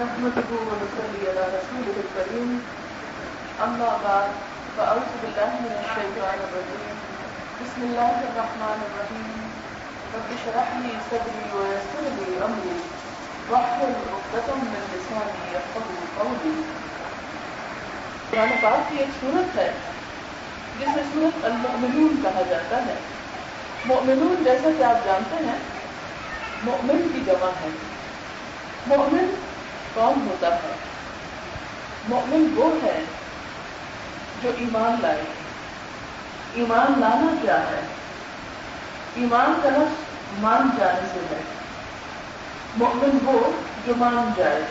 نحمده ونصلي على رسوله الكريم أما بعد فأعوذ بالله من الشيطان الرجيم بسم الله الرحمن الرحيم رب اشرح لي صدري ويسر لي أمري واحلل عقدة من لساني يفقهوا قولي. قرآن پاک کی ایک سورت ہے جسے سورت المؤمنون کہا جاتا ہے. مؤمنون جیسا کہ آپ جانتے ہیں مؤمن کی جمع ہے. مؤمن کون ہوتا ہے؟ مؤمن وہ ہے جو ایمان لائے. ایمان لانا کیا ہے؟ ایمان کا لفظ مان جانے سے ہے. مؤمن وہ جو مان جائے.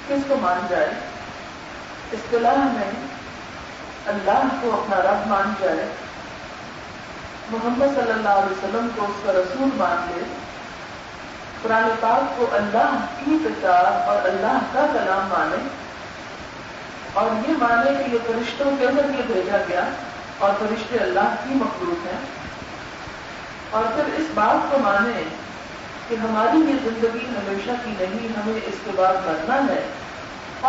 کس کو مان جائے؟ اصطلاح میں اللہ کو اپنا رب مان جائے, محمد صلی اللہ علیہ وسلم کو اس کا رسول مان لے, قرآن پاک کو اللہ کی کتاب اور اللہ کا کلام مانے, اور یہ مانے کہ یہ فرشتوں کے ذریعے بھیجا گیا اور فرشتے اللہ کی مخلوق ہیں, اور پھر اس بات کو مانے کہ ہماری یہ زندگی ہمیشہ کی نہیں, ہمیں اس کے بعد مرنا ہے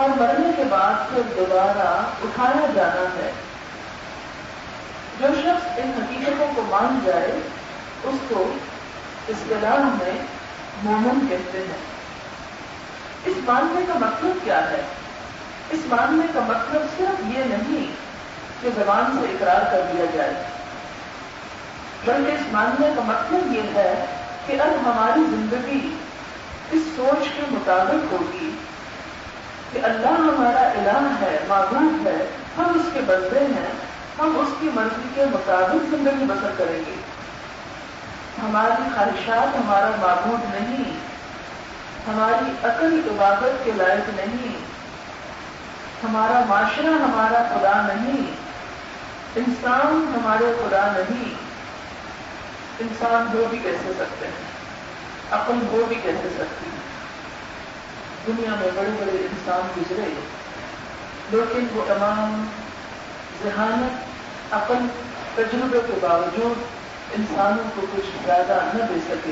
اور مرنے کے بعد پھر دوبارہ اٹھایا جانا ہے. جو شخص ان حقیقتوں کو مان جائے اس کو اصطلاح میں مومن کہتے ہیں. اس ماننے کا مطلب کیا ہے؟ اس ماننے کا مطلب صرف یہ نہیں کہ زبان سے اقرار کر دیا جائے, بلکہ اس ماننے کا مطلب یہ ہے کہ اب ہماری زندگی اس سوچ کے مطابق ہوگی کہ اللہ ہمارا الہ ہے, معبود ہے, ہم اس کے بندے ہیں, ہم اس کی مرضی کے مطابق زندگی بسر کریں گے. ہماری خواہشات ہمارا معبود نہیں, ہماری عقل عبادت کے لائق نہیں, ہمارا معاشرہ ہمارا خدا نہیں, انسان ہمارے خدا نہیں. انسان ہو بھی کیسے سکتے ہیں, عقل ہو بھی کیسے سکتی ہے. دنیا میں بڑے بڑے انسان گزرے لیکن وہ تمام ذہانت عقل تجربے کے باوجود انسانوں کو کچھ زیادہ نہ دے سکے.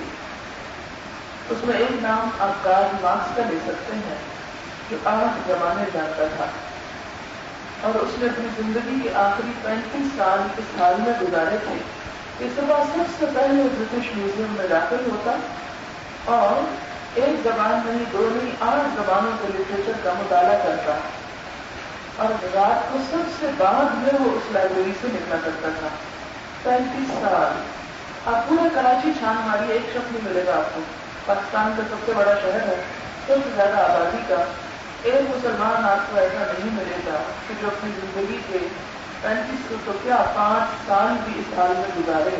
اس میں ایک نام آپ کارل مارکس کا لے سکتے ہیں جو 8 زمانے جانتا تھا, اور اس نے اپنی زندگی کے آخری 35 سال اس حال میں گزارے تھے. اس صبح سب سے پہلے برٹش میوزیم میں داخل ہوتا اور ایک زبان نہیں, 2 نہیں, 8 زبانوں کے لٹریچر کا مطالعہ کرتا, اور رات کو سب سے بعد میں وہ اس لائبریری سے نکلا کرتا تھا. 35 سال. آپ پورا کراچی چھان ماری, ایک شخص نہیں ملے گا آپ کو. پاکستان کا سب سے بڑا شہر ہے, سب سے زیادہ آبادی کا, ایک مسلمان آپ کو ایسا نہیں ملے گا کہ جو اپنی زندگی کے 35 تو کیا 5 سال بھی اس حال میں گزارے.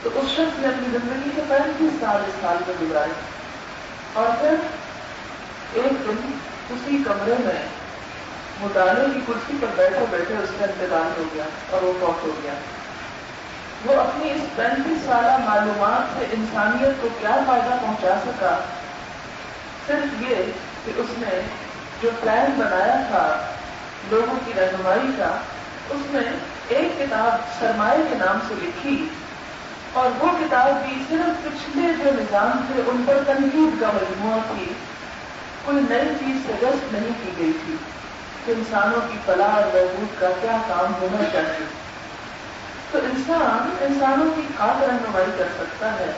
تو اس شخص نے اپنی زندگی کے 35 سال اس حال میں گزارے, اور پھر ایک دن اسی کمرے میں مطالعے کی کرسی پر بیٹھے بیٹھے اس کا انتقال ہو گیا اور وہ فوت ہو گیا. وہ اپنی اس 35 سالہ معلومات سے انسانیت کو کیا فائدہ پہنچا سکا؟ صرف یہ کہ اس نے جو پلان بنایا تھا لوگوں کی رہنمائی کا, اس نے ایک کتاب سرمایہ کے نام سے لکھی, اور وہ کتاب بھی صرف پچھلے جو نظام تھے ان پر تنقید کا مجموعہ تھی. کوئی نئی چیز سجیسٹ نہیں کی گئی تھی کہ انسانوں کی فلاح اور بہبود کا کیا کام ہونا چاہیے. تو انسان انسانوں کی خاص رہنمائی کر سکتا ہے,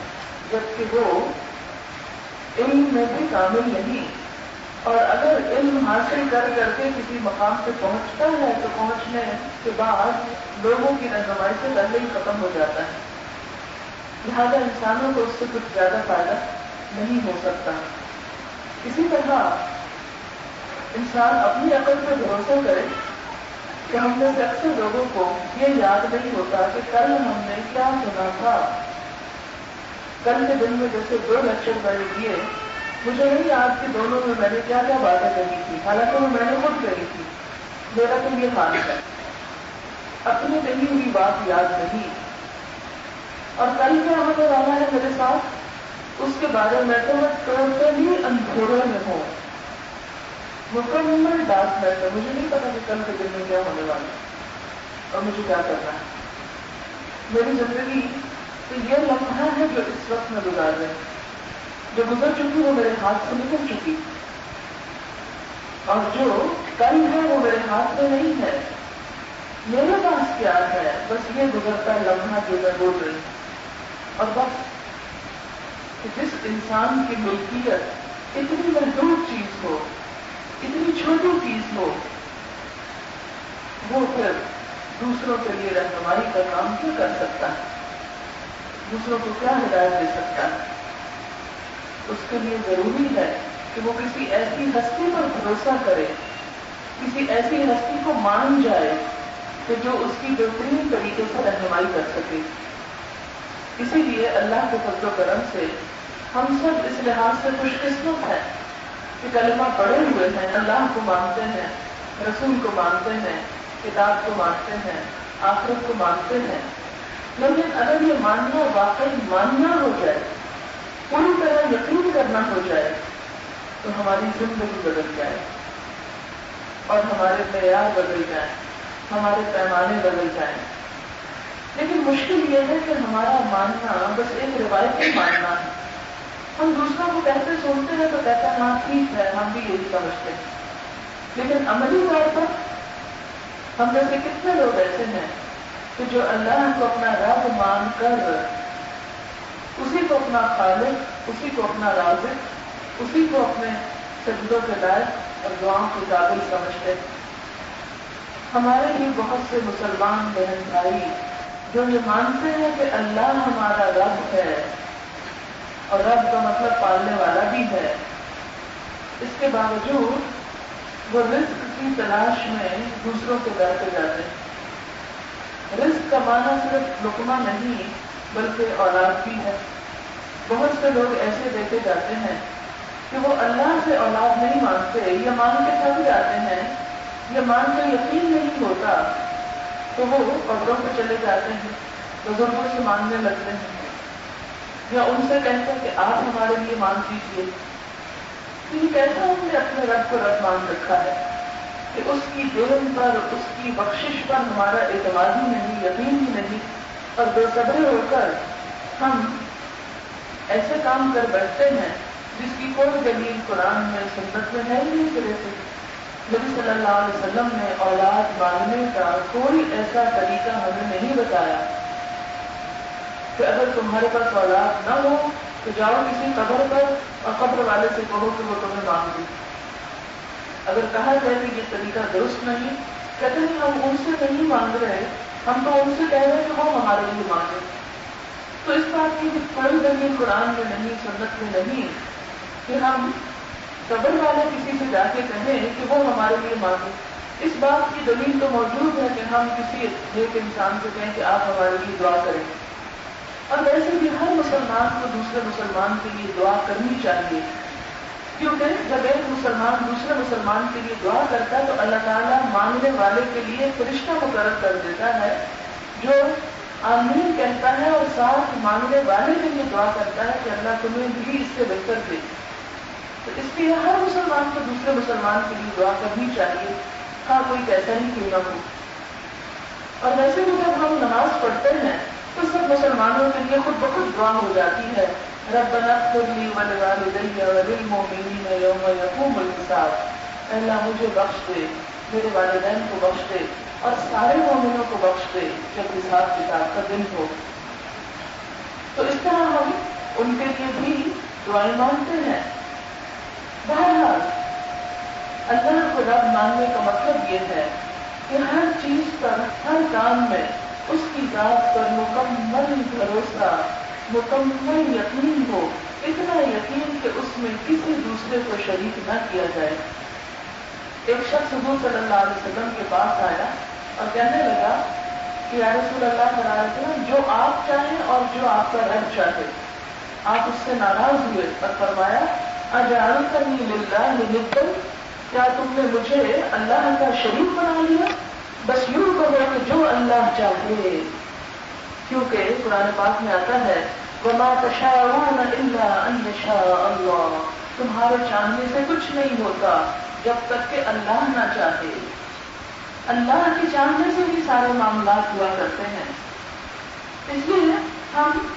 جبکہ وہ علم میں بھی کامل نہیں, اور اگر علم حاصل کر کر کے کسی مقام پہ پہنچتا ہے تو پہنچنے کے بعد لوگوں کی رہنمائی سے پہلے ہی ختم ہو جاتا ہے. لہذا انسانوں کو اس سے کچھ زیادہ فائدہ نہیں ہو سکتا. اسی طرح انسان اپنی عقل پہ بھروسہ کرے کہ ہم میں سے اکثر لوگوں کو یہ یاد نہیں ہوتا کہ کل ہم نے کیا سنا تھا. کل کے دن میں جیسے 2 لیکچر میں نے دیے, مجھے نہیں یاد کہ دونوں میں میں نے کیا کیا باتیں کہی تھی, حالانکہ وہ میں نے خود کہی تھی. میرا تو یہ حال ہے, اپنی کہی ہوئی بات یاد نہیں, اور کل کیا ہونے والا ہے میرے ساتھ اس کے بارے میں تو میں ٹوٹلی اندھیرے میں ہوں, مکمل ڈارک نیٹ ہے. مجھے نہیں پتا کہ کل کے دن میں کیا ہونے والا ہے اور مجھے کیا کرنا ہے. میری زندگی تو یہ لمحہ ہے جو اس وقت میں گزار رہے ہیں. جو گزر چکی وہ میرے ہاتھ سے نکل چکی، اور جو کل ہے وہ میرے ہاتھ میں نہیں ہے. میرے پاس کیا ہے؟ بس یہ گزرتا لمحہ جو میں بول رہی ہوں. اور بس کہ جس انسان کی ملکیت اتنی محدود چیز ہو، اتنی چھوٹی چیز ہو، وہ پھر دوسروں کے لیے رہنمائی کا کام کیوں کر سکتا ہے؟ دوسروں کو کیا ہدایت دے سکتا ہے؟ اس کے لیے ضروری ہے کہ وہ کسی ایسی ہستی پر بھروسہ کرے، کسی ایسی ہستی کو مان جائے کہ جو اس کی بہترین طریقے سے رہنمائی کر سکے. اسی لیے اللہ کے فضل و کرم سے ہم سب اس لحاظ سے خوش قسمت ہیں کہ کلمہ پڑھے ہوئے ہیں، اللہ کو مانتے ہیں، رسول کو مانتے ہیں، کتاب کو مانتے ہیں، آخرت کو مانتے ہیں. لیکن اگر یہ ماننا واقعی ماننا ہو جائے، پوری طرح یقین کرنا ہو جائے، تو ہماری زندگی بدل جائے اور ہمارے معیار بدل جائیں، ہمارے پیمانے بدل جائیں. لیکن مشکل یہ ہے کہ ہمارا ماننا بس ایک روایتی ماننا ہے. ہم دوسروں کو کہتے سنتے ہیں تو کہتے ہیں ہاں ٹھیک ہے، ہم بھی یہی سمجھتے ہیں. لیکن عملی طور پر ہم میں سے کتنے لوگ ایسے ہیں کہ جو اللہ کو اپنا رب مان کر اسی کو اپنا خالق، اسی کو اپنا رازق، اسی کو اپنے سجدوں کے لائق اور دعاؤں کے قابل سمجھتے ہیں. ہمارے بھی بہت سے مسلمان بہن بھائی جو یہ مانتے ہیں کہ اللہ ہمارا رب ہے، اور رب کا مطلب پالنے والا بھی ہے، اس کے باوجود وہ رزق کی تلاش میں دوسروں کے در پہ جاتے ہیں. رزق کا معنی صرف لقمہ نہیں بلکہ اولاد بھی ہے. بہت سے لوگ ایسے دیکھے جاتے ہیں کہ وہ اللہ سے اولاد نہیں مانگتے، یہ مان کے تھک جاتے ہیں، یہ مان کر یقین نہیں ہوتا تو وہ قبروں پہ چلے جاتے ہیں، بزرگوں سے مانگنے لگتے ہیں، یا ان سے کہتے ہیں کہ آپ ہمارے لیے مانگ دیجیے. یہ کیسا ہم نے اپنے رب کو رب مان رکھا ہے کہ اس کی دین پر، اس کی بخشش پر ہمارا اعتماد ہی نہیں، یقین ہی نہیں، اور بے صبر ہو کر ہم ایسے کام کر بیٹھتے ہیں جس کی کوئی دلیل قرآن میں، سنت میں ہے ہی نہیں. طرح سے نبی صلی اللہ علیہ وسلم نے اولاد مانگنے کا کوئی ایسا طریقہ ہمیں نہیں بتایا کہ اگر تمہارے پاس اولاد نہ ہو تو جاؤ کسی قبر پر اور قبر والے سے کہو کہ وہ تمہیں مانگ دے. اگر کہا جائے کہ یہ طریقہ درست نہیں، کہتے ہیں ہم ان سے نہیں مانگ رہے، ہم تو ان سے کہہ رہے ہیں کہ وہ ہمارے لیے مانگے. تو اس بات کی کوئی دلیل قرآن میں نہیں، سنت میں نہیں کہ ہم قبر والے کسی سے جا کے کہیں کہ وہ ہمارے لیے مانگے. اس بات کی دلیل تو موجود ہے کہ ہم کسی ایک انسان سے کہیں کہ آپ ہمارے لیے دعا کریں. اور ویسے بھی ہر مسلمان کو دوسرے مسلمان کے لیے دعا کرنی چاہیے، کیونکہ جب ایک مسلمان دوسرے مسلمان کے لیے دعا کرتا ہے تو اللہ تعالیٰ مانگنے والے کے لیے فرشتہ مقرر کر دیتا ہے جو آمین کہتا ہے اور ساتھ مانگنے والے کے لیے دعا کرتا ہے کہ اللہ تمہیں بھی اس سے بہتر دے. تو اس لیے ہر مسلمان کو دوسرے مسلمان کے لیے دعا کرنی چاہیے، ہاں کوئی کیسا ہی کیوں نہ ہو. اور ویسے بھی جب ہم نماز پڑھتے ہیں تو سب مسلمانوں کے لیے خود بخود دعا ہو جاتی ہے، ربنا اغفر لی ولوالدی وللمؤمنین یوم یقوم الحساب. اللہ مجھے بخش دے، میرے والدین کو بخش دے اور سارے مومنوں کو بخش دے جب حساب کتاب کا دن ہو. تو اس طرح ہم ان کے لیے بھی دعائیں مانگتے ہیں. بہرحال اللہ کو رب ماننے کا مطلب یہ ہے کہ ہر چیز پر، ہر کام میں اس کی ذات پر مکمل بھروسہ، مکمل یقین ہو، اتنا یقین کہ اس میں کسی دوسرے کو شریک نہ کیا جائے. ایک شخص حضور صلی اللہ علیہ وسلم کے پاس آیا اور کہنے لگا کہ یا رسول اللہ صلی اللہ علیہ وسلم، جو آپ چاہیں اور جو آپ کا رب چاہے. آپ اس سے ناراض ہوئے اور فرمایا اجعلتنی للہ ندا، کیا تم نے مجھے اللہ کا شریک بنا لیا؟ بس یوں کہو کہ جو اللہ چاہے، کیونکہ قرآن پاک میں آتا ہے وما تشاءون الا ان یشاء اللہ، تمہارے چاہنے سے کچھ نہیں ہوتا جب تک کہ اللہ نہ چاہے. اللہ کے چاہنے سے بھی سارے معاملات ہوا کرتے ہیں. اس لیے ہم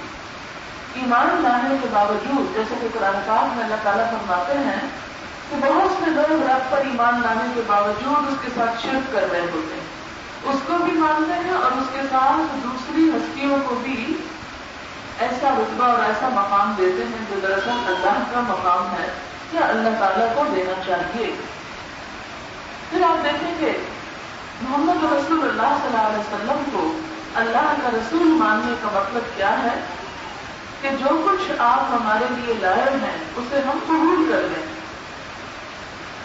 ایمان لانے کے باوجود، جیسے کہ قرآن پاک میں اللہ تعالیٰ فرماتے ہیں کہ بہت سے لوگ رب پر ایمان لانے کے باوجود اس کے ساتھ شرک کر رہے ہوتے ہیں، اس کو بھی مانتے ہیں اور اس کے ساتھ دوسری ہستیوں کو بھی ایسا رتبہ اور ایسا مقام دیتے ہیں جو دراصل اللہ کا مقام ہے یا اللہ تعالیٰ کو دینا چاہیے۔ پھر آپ دیکھیں گے محمد رسول اللہ صلی اللہ علیہ وسلم کو اللہ کا رسول ماننے کا مطلب کیا ہے کہ جو کچھ آپ ہمارے لیے لائے ہیں اسے ہم قبول کر لیں،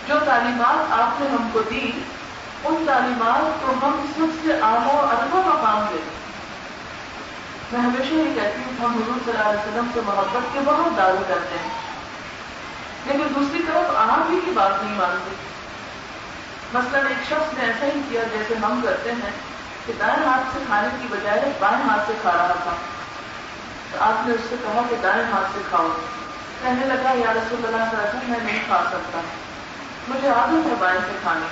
جو تعلیمات آپ نے ہم کو دی ان تعلیمات کو ہم سب سے اعلیٰ و ارفع مقام دیں۔ میں ہمیشہ یہ کہتی ہوں ہم حضور صلی اللہ علیہ وسلم سے محبت کے بہت دعوے کرتے ہیں، لیکن دوسری طرف آپ ہی کی بات نہیں مانتے۔ مثلاً ایک شخص نے ایسا ہی کیا جیسے ہم کرتے ہیں کہ دائیں ہاتھ سے کھانے کی بجائے بائیں ہاتھ سے کھا رہا تھا، تو آپ نے اس سے کہا کہ دائیں ہاتھ سے کھاؤ۔ کہنے لگا یا رسول اللہ صلی اللہ علیہ وسلم میں نہیں کھا سکتا، مجھے عادت ہے بائیں سے کھانے۔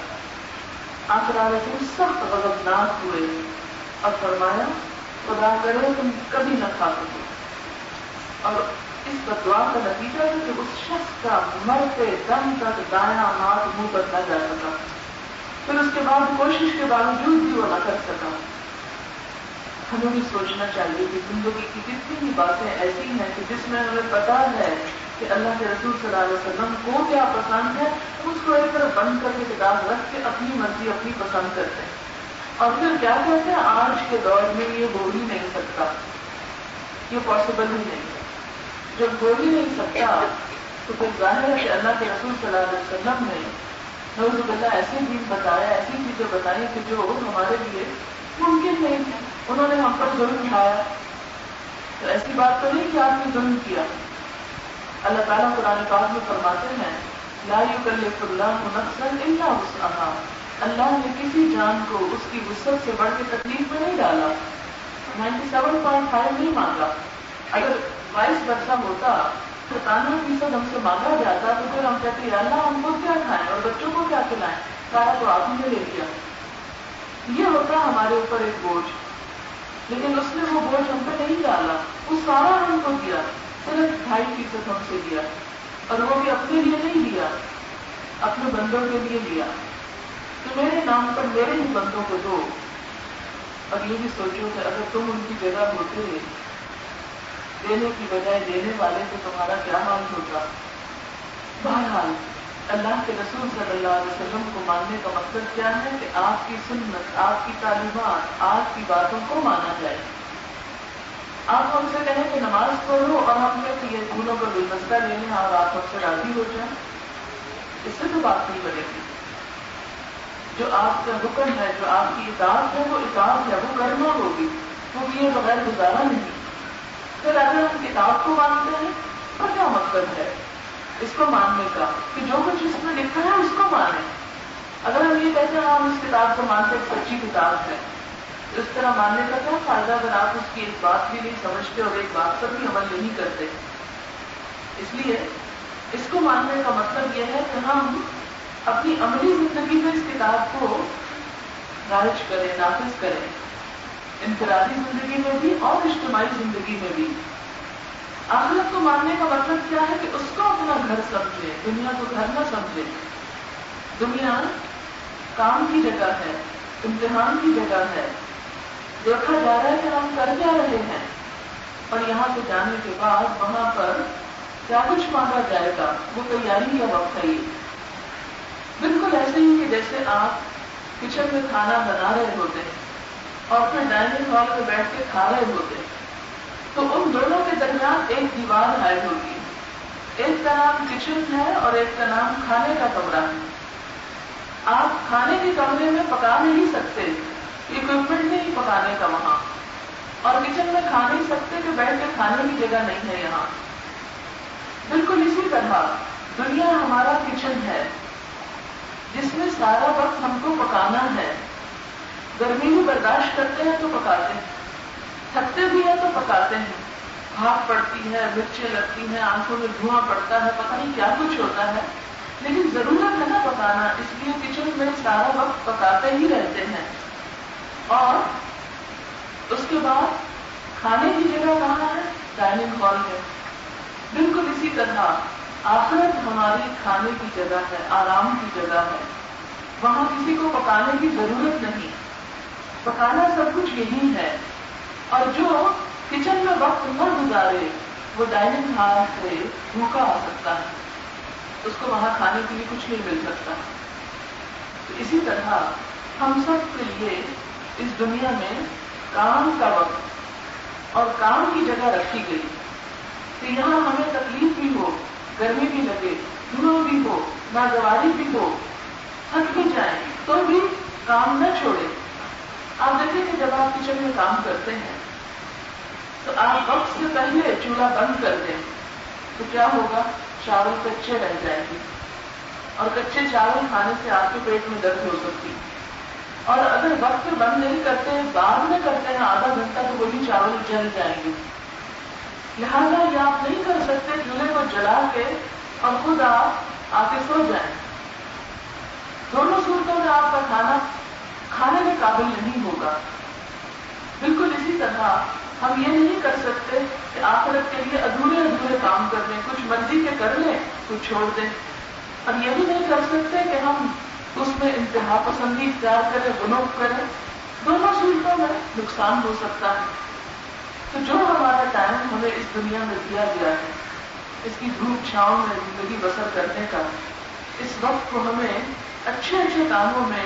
آپ صلی اللہ علیہ وسلم سخت غضبناک ہوئے اور فرمایا خدا کرے تم کبھی نہ کھا سکو، اور اس بدعا کا نتیجہ ہے کہ اس شخص کا مرتے دم تک دایاں ہاتھ منہ پر نہ جا سکا، پھر اس کے بعد کوشش کے باوجود بھی وہ نہ کر سکا۔ ہمیں بھی سوچنا چاہیے کہ زندگی کی کتنی بھی باتیں ایسی ہیں کہ جس میں ہمیں پتا ہے کہ اللہ کے رسول صلی اللہ علیہ وسلم کو کیا پسند ہے، اس کو ایک طرف بند کر کے کتاب رکھ کے اپنی مرضی اپنی پسند کرتے ہیں، اور پھر کیا کہتے ہیں آج کے دور میں یہ ہو ہی نہیں سکتا، یہ پاسبل ہی نہیں ہے۔ جب ہو ہی نہیں سکتا تو پھر ظاہر ہے کہ اللہ کے رسول صلی اللہ علیہ وسلم نے نعوذ باللہ ایسے دین بتایا، ایسی چیزیں بتائی کہ جو ہمارے لیے ممکن نہیں تھی۔ انہوں نے ہم پر ظلم اٹھایا، تو ایسی بات تو نہیں کہ آپ نے ظلم کیا۔ اللہ تعالیٰ قرآن پاک میں فرماتے ہیں لا یکلف اللہ نفسا الا وسعها، اللہ نے کسی جان کو اس کی وسعت سے بڑھ کے تکلیف میں نہیں ڈالا، 97.5 نہیں مانگا۔ اگر 22% ہوتا، 97% ہم سے مانگا جاتا تو پھر ہم کہتے یا اللہ ہم کو کیا کھائیں اور بچوں کو کیا کھلائیں، سارا تو آپ ہی نے لے لیا۔ یہ ہوتا ہمارے اوپر ایک بوجھ، لیکن اس نے وہ بوجھ ہم پہ نہیں ڈالا، وہ سارا ہم کو دیا، صرف 2.5% ہم سے دیا، اور وہ بھی اپنے لیے نہیں دیا، اپنے بندوں کے لیے دیا کہ میرے نام پر میرے ہی بندوں کو دو۔ اور یہ بھی سوچو کہ اگر تم ان کی جگہ ہوتے دینے کی بجائے دینے والے تو تمہارا کیا حال ہوتا۔ بہرحال اللہ کے رسول صلی اللہ علیہ وسلم کو ماننے کا مقصد کیا ہے کہ آپ کی سنت، آپ کی تعلیمات، آپ کی باتوں کو مانا جائے۔ آپ ہم سے کہیں کہ نماز پڑھو اور ہم نے کہ یہ پھولوں کا گلدستہ لے لیں اور آپ ہم سے راضی ہو جائیں، اس سے تو بات نہیں بنے گی۔ جو آپ کا حکم ہے، جو آپ کی اطاعت ہے وہ اطاعت ہے، وہ کرنا ہوگی، وہ کیے بغیر گزارا نہیں۔ پھر اگر ہم کتاب کو مانتے ہیں تو کیا مقصد ہے اس کو ماننے کا کہ جو کچھ اس میں لکھا ہے اس کو مانیں۔ اگر ہم یہ کہتے ہیں ہم اس کتاب کو مانتے ہیں سچی کتاب ہے، اس طرح ماننے کا کیا فائدہ اگر آپ اس کی ایک بات بھی نہیں سمجھتے اور ایک بات پر بھی عمل نہیں کرتے۔ اس لیے اس کو ماننے کا مطلب یہ ہے کہ ہم اپنی عملی زندگی میں اس کتاب کو رائج کریں، نافذ کریں، انفرادی زندگی میں بھی اور اجتماعی زندگی میں بھی۔ آخرت کو ماننے کا مطلب کیا ہے کہ اس کو اپنا گھر سمجھے، دنیا کو گھر نہ سمجھے۔ دنیا کام کی جگہ ہے، امتحان کی جگہ ہے، دیکھا جا رہا ہے کہ ہم کر کیا رہے ہیں، اور یہاں سے جانے کے بعد وہاں پر کیا کچھ مانگا جائے گا، وہ تیاری کا وقت ہے۔ یہ بالکل ایسے ہی کہ جیسے آپ کچن میں کھانا بنا رہے ہوتے ہیں اور پھر ڈائننگ ہال میں بیٹھ کے کھا رہے ہوتے ہیں، تو ان دونوں کے درمیان ایک دیوار حائل ہوگی، ایک کا نام کچن ہے اور ایک کا نام کھانے کا کمرہ ہے۔ آپ کھانے کے کمرے میں پکا نہیں سکتے، اکوپمنٹ نہیں پکانے کا وہاں، اور کچن میں کھا نہیں سکتے کہ بیٹھ کے کھانے کی جگہ نہیں ہے یہاں۔ بالکل اسی طرح دنیا ہمارا کچن ہے جس میں سارا وقت ہم کو پکانا ہے۔ گرمی بھی برداشت کرتے ہیں تو پکاتے ہیں، تھکتے بھی ہیں تو پکاتے ہیں، بھاپ پڑتی ہے، مرچیں لگتی ہیں، آنکھوں میں دھواں پڑتا ہے، پتہ نہیں کیا کچھ ہوتا ہے، لیکن ضرورت ہے نا پکانا، اس لیے کچن میں سارا وقت پکاتے ہی رہتے ہیں۔ اور اس کے بعد کھانے کی جگہ کہاں ہے؟ ڈائننگ ہال ہے. بالکل اسی طرح آخرت ہماری کھانے کی جگہ ہے، آرام کی جگہ ہے. وہاں کسی کو پکانے کی ضرورت نہیں، پکانا سب کچھ یہی ہے. اور جو کچن میں وقت نہ گزارے وہ ڈائننگ ہال سے بھوکا آ سکتا ہے، اس کو وہاں کھانے کے لیے کچھ نہیں مل سکتا. تو اسی طرح ہم سب کے لیے اس دنیا میں کام کا وقت اور کام کی جگہ رکھی گئی. تو یہاں ہمیں تکلیف بھی ہو، گرمی بھی لگے، دھوپ بھی ہو، ناگواری بھی ہو، تھک بھی جائیں تو بھی کام نہ چھوڑے. آپ دیکھیں کہ جب آپ کچن میں کام کرتے ہیں تو آپ وقت سے پہلے چولہا بند کر دیں تو کیا ہوگا؟ چاول کچے رہ جائیں گے اور کچے چاول کھانے سے آپ کے پیٹ میں درد ہو سکتی. اور اگر وقت پہ بند نہیں کرتے ہیں، بعد میں کرتے ہیں آدھا گھنٹہ، تو وہی چاول جل جائیں گے. لہٰذا یہ آپ نہیں کر سکتے چولہے کو جلا کے اور خود آپ آ کے سو جائیں. دونوں صورتوں میں آپ کا کھانا کھانے کے قابل نہیں ہوگا. بالکل اسی طرح ہم یہ نہیں کر سکتے کہ آخرت کے لیے ادھورے ادھورے کام کر لیں، کچھ مرضی کے کر لیں کچھ چھوڑ دیں. اور یہ بھی نہیں کر سکتے کہ ہم اس میں انتہا پسندی اختیار کریں، غلوف کریں. دونوں صورتوں میں نقصان ہو سکتا ہے. تو جو ہمارا ٹائم ہمیں اس دنیا میں دیا گیا ہے، اس کی دھوپ چھاؤں میں زندگی بسر کرنے کا، اس وقت کو ہمیں اچھے اچھے کاموں میں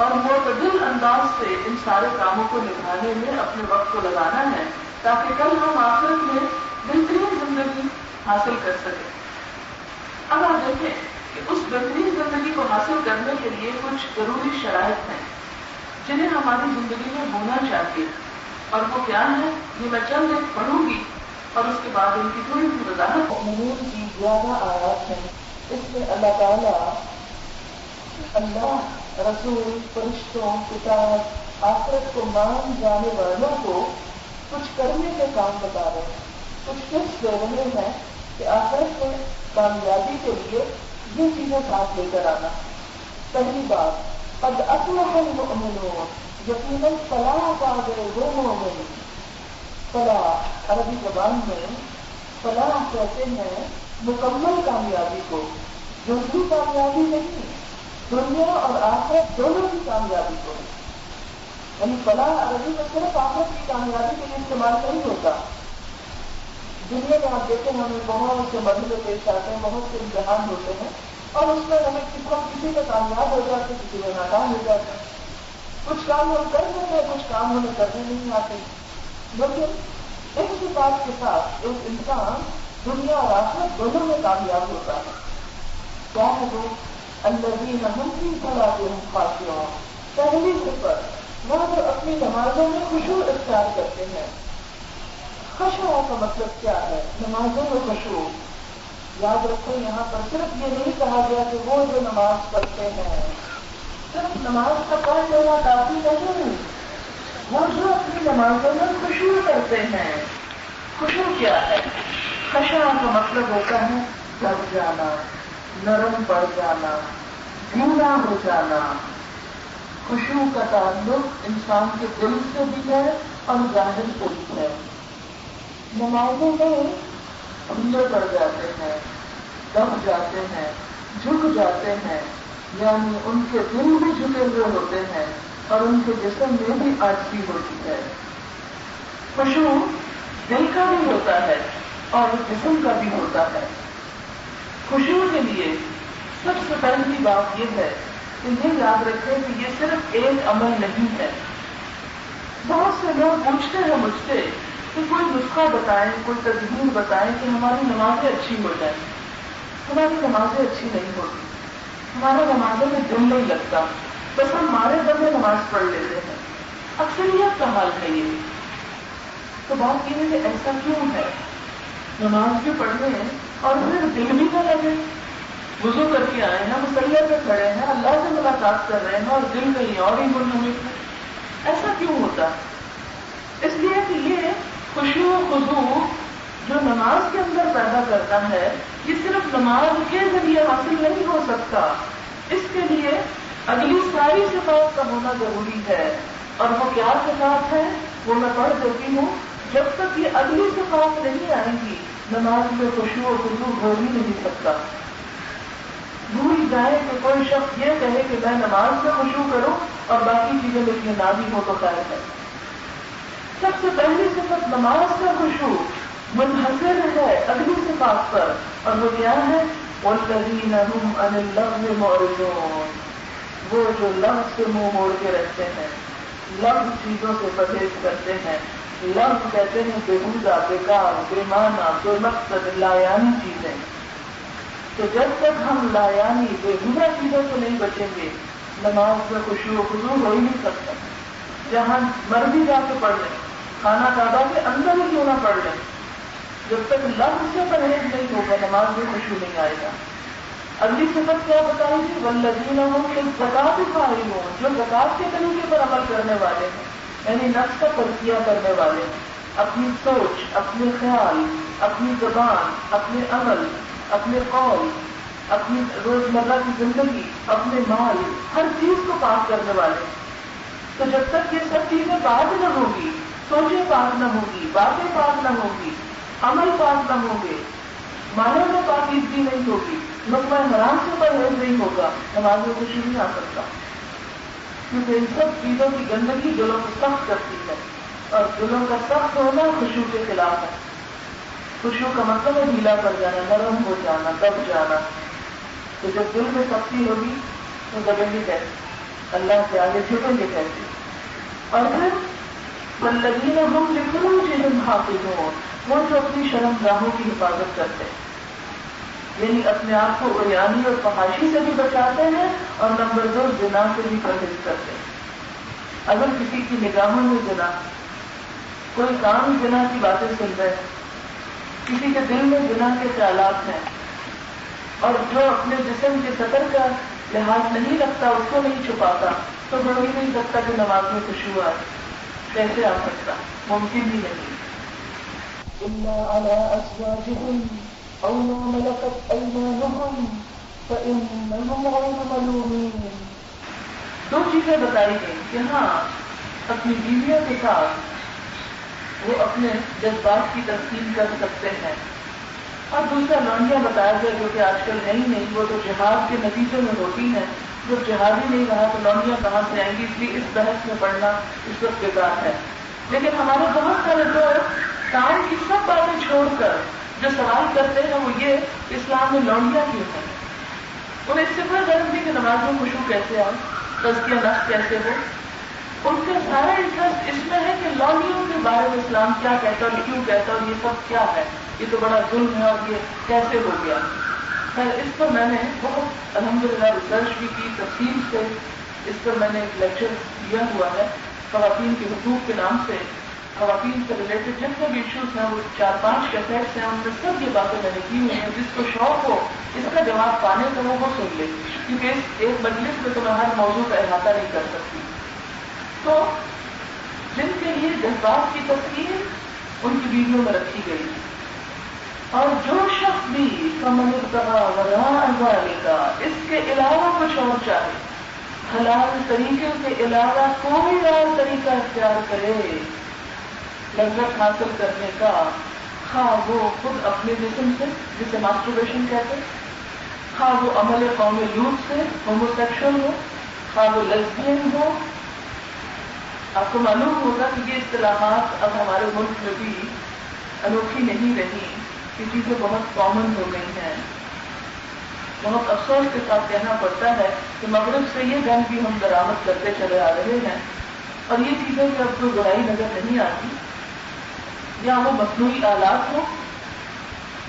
اور معتدل انداز سے ان سارے کاموں کو نبھانے میں اپنے وقت کو لگانا ہے، تاکہ کل ہم آخرت میں بہترین زندگی حاصل کر سکیں. اب آپ دیکھیں کہ اس بہترین زندگی کو حاصل کرنے کے لیے کچھ ضروری شرائط ہیں جنہیں ہماری زندگی میں ہونا چاہیے. اور وہ کیا ہے؟ یہ میں چند ایک پڑھوں گی اور اس کے بعد ان کی تھوڑی سی وضاحت. مؤمنون کی 11 آیات ہیں. اس میں اللہ تعالیٰ اللہ، رسول، فرشتوں، کتاب، آخرت کو مان جانے والوں کو کچھ کرنے کے کام بتا رہے ہیں، کچھ ٹپس دے رہے ہیں کہ آخرت میں کامیابی کے لیے یہ چیزیں ساتھ لے کر آنا. پہلی بات، قد افلح المؤمنون، یقیناً فلاح پا گئے وہ مومن. فلاح عربی زبان میں فلاح کہتے ہیں مکمل کامیابی کو، جزوی کامیابی نہیں، دنیا اور آخرت دونوں کی کامیابی کو. یعنی فلاح عربی میں صرف آخرت کی کامیابی کے لیے استعمال نہیں ہوتا. دنیا میں آپ دیکھیں ہمیں بہت سے مرحلے پیش آتے ہیں، بہت سے امتحان ہوتے ہیں، اور اس میں ہمیں کسی کا کامیاب ہو جاتے، کسی کا ناکام ہو جاتا ہے. کچھ کام ہم کر لیتے ہیں، کچھ کام ہمیں کرنے نہیں آتے. لیکن اس بات کے ساتھ ایک انسان دنیا اور آخرت دونوں میں کامیاب ہوتا ہے. کیا ہے وہ؟ الذین هم فی صلاتہم خاشعون. پہلی صفت، وہ جو اپنی نمازوں میں خشوع اختیار کرتے ہیں. خشوع کا مطلب کیا ہے؟ نمازوں میں خشوع. یاد رکھو یہاں پر صرف یہ نہیں کہا گیا کہ وہ جو نماز پڑھتے ہیں، صرف نماز کا پڑھ لینا کافی نہیں، وہ جو اپنی نمازوں میں خشوع کرتے ہیں. خشوع کیا ہے؟ خشوع کا مطلب ہوتا ہے دب جانا، نرم پڑ جانا، ڈھیلا ہو جانا. خشوع کا تعلق انسان کے دل سے بھی ہے اور ظاہر سے بھی ہے. نمازوں میں ڈھیلے پڑ جاتے ہیں، دب جاتے ہیں، جھک جاتے ہیں، یعنی ان کے دل بھی جھکے ہوئے ہوتے ہیں اور ان کے جسم میں بھی عاجزی ہوتی ہے. خشوع دل کا بھی ہوتا ہے اور جسم کا بھی ہوتا ہے. خشوع کے لیے سب سے پہلی بات یہ ہے کہ یہ یاد رکھیں کہ یہ صرف ایک عمل نہیں ہے. بہت سے لوگ پوچھتے ہیں مجھ سے کہ کوئی نسخہ بتائیں، کوئی تدبیر بتائیں کہ ہماری نمازیں اچھی ہو جائیں. ہماری نمازیں اچھی نہیں ہوتی، ہمارے نمازوں میں دل نہیں لگتا، بس ہم مارے دم میں نماز پڑھ لیتے ہیں. اکثریت کا حال ہے یہ. تو بات یہ ہے کہ ایسا کیوں ہے؟ نماز بھی پڑھنے اور پھر دل بھی نہ لگے. وضو کر کے آئے ہیں، مصلی پہ کھڑے ہیں، اللہ سے ملاقات کر رہے ہیں اور دل کہیں اور ہی منہمک ہے. ایسا کیوں ہوتا؟ اس لیے کہ یہ خشوع و خضوع جو نماز کے اندر پیدا کرتا ہے، یہ صرف نماز کے ذریعے حاصل نہیں ہو سکتا. اس کے لیے اگلی ساری صفات کا ہونا ضروری ہے. اور وہ کیا صفات ہے؟ وہ میں پڑھ دیتی ہوں. جب تک یہ اگلی صفات نہیں آئیں گی نماز میں خشوع و خضوع ہو ہی نہیں سکتا. بھول جائے کہ کوئی شخص یہ کہے کہ میں نماز میں خشوع کروں اور باقی چیزیں میری نہ بھی ہو تو خیر ہے. سب سے پہلی صفت نماز کا خشوع منحصر ہے اگلی صفات پر، اور وہ کیا ہے؟ وَالَّذِينَ هُمْ عَنِ اللَّغْوِ مُعْرِضُونَ، وہ جو لغو سے منہ موڑ کے رکھتے ہیں، لغو چیزوں سے پرہیز کرتے ہیں. لغو کہتے ہیں بےہودہ، بیکار، بے معنی، بے مقصد، لایانی چیزیں. تو جب تک ہم لایانی بےہودہ چیزوں سے نہیں بچیں گے نماز میں خشوع و خضوع ہو ہی نہیں سکتا. جہاں مرضی جا کے پڑھ لیں، خانہ کعبہ کے اندر ہی کیوں نہ پڑھ لیں، جب تک لفظ سے پرہیز نہیں ہوگا نماز میں خشوع نہیں آئے گا. اگلی صفت کیا بتائی گی؟ والذین هم للزکاۃ فاعلون، جو زکات کے طریقے پر عمل کرنے والے ہیں، یعنی نفس کا تزکیہ کرنے والے ہیں، اپنی سوچ، اپنے خیال، اپنی زبان، اپنے عمل، اپنے قول، اپنی روزمرہ کی زندگی، اپنے مال، ہر چیز کو پاک کرنے والے ہیں. تو جب تک یہ سب چیزیں پاک نہ ہوگی، سوچیں پاک نہ ہوگی، باتیں پاک نہ ہوگی، عمل پاک نہ ہوں گے، معنی میں پاکیزگی نہیں ہوگی، لقمہ حرام سے پرہیز نہیں ہوگا، نماز میں خشوع نہیں آ سکتا. کیونکہ ان سب چیزوں کی گندگی دلوں کو سخت کرتی ہے، اور دلوں کا سخت ہونا خشوع کے خلاف ہے. خشوع کا مطلب ہے ڈھیلا پڑ جانا، نرم ہو جانا، دب جانا. تو جب دل میں سختی ہوگی تو دبیں گے کیسے؟ اللہ کے آگے جھکیں گے کیسے؟ اور پھر والذین هم لفروجہم حافظون، وہ جو اپنی شرم گاہوں کی حفاظت کرتے ہیں، یعنی اپنے آپ کو عریانی اور فحاشی سے بھی بچاتے ہیں، اور نمبر 2 زنا سے بھی پرہیز کرتے ہیں. اگر کسی کی نگاہوں میں زنا، کوئی کام زنا کی باتیں سن رہے ہیں، کسی کے دل میں زنا کے خیالات ہیں، اور جو اپنے جسم کے سطر کا لحاظ نہیں رکھتا، اس کو نہیں چھپاتا، تو ہو ہی نہیں سکتا کہ نماز میں خشوع آئے. کیسے آ سکتا؟ ممکن ہی نہیں. إِلَّا عَلَىٰ أَزْوَاجِهِمْ أَوْ مَا مَلَكَتْ أَيْمَانُهُمْ فَإِنَّهُمْ غَيْرُ مَلُومِينَ. 2 چیزیں بتائی گئی کہ ہاں اپنی بیویوں کے ساتھ وہ اپنے جذبات کی تسکین کر سکتے ہیں. اور دوسرا لونڈیاں بتایا گیا جو کہ آج کل ہے ہی نہیں، وہ تو جہاد کے نتیجے میں ہوتی ہیں. جب جہاد ہی نہیں رہا تو لونڈیاں کہاں سے آئیں گی؟ اس لیے اس بحث میں پڑھنا اس وقت بیکار ہے. لیکن ہمارے بہت سارے لوگ کام کی سب باتیں چھوڑ کر جو سوال کرتے ہیں وہ یہ اسلام میں لونڈیاں کیوں ہیں. انہیں اس سے کوئی غرض نہیں کہ نماز میں خشوع کیسے آئے، تزکیہ نفس کیسے ہو. ان کا سارا انٹرسٹ اس میں ہے کہ لونڈیوں کے بارے میں اسلام کیا کہتا ہے اور کیوں کہتا ہے اور یہ سب کیا ہے، یہ تو بڑا ظلم ہے اور یہ کیسے ہو گیا. خیر اس پر میں نے بہت الحمدللہ ریسرچ بھی کی تفصیل سے. اس پر میں نے ایک لیکچر دیا ہوا ہے خواتین کے حقوق کے نام سے. خواتین سے ریلیٹڈ جتنے بھی ایشوز ہیں وہ 4-5 کیسٹس ہیں، ان میں سب یہ باتیں میں نے کی ہوئی ہیں. جس کو شوق ہو اس کا جواب پانے کا وہ سن لے، کیونکہ اس ایک مجلس میں تو میں ہر موضوع کا احاطہ نہیں کر سکتی. تو جن کے لیے جذبات کی تسکین ان کی بیویوں میں رکھی گئی، اور جو شخص بھی فمن ابتغى وراء ذلك، اس کے علاوہ کچھ اور چاہے، حلال طریقے کے علاوہ کوئی اور طریقہ اختیار کرے لذت حاصل کرنے کا، خواہ وہ خود اپنے جسم سے جسے ماسٹربیشن کہتے ہیں، خواہ وہ عمل قوم لوط سے ہومو سیکشل ہو، خواہ وہ لیسبین ہو. آپ کو معلوم ہوگا کہ یہ اصطلاحات اب ہمارے ملک میں بھی انوکھی نہیں رہی، یہ چیزیں بہت کامن ہو گئی ہیں. بہت افسوس کے ساتھ کہنا پڑتا ہے کہ مغرب سے یہ گن بھی ہم درآمد کرتے چلے آ رہے ہیں، اور یہ چیزیں کہ اب کوئی برائی نظر نہیں آتی، یا وہ مصنوعی آلات ہو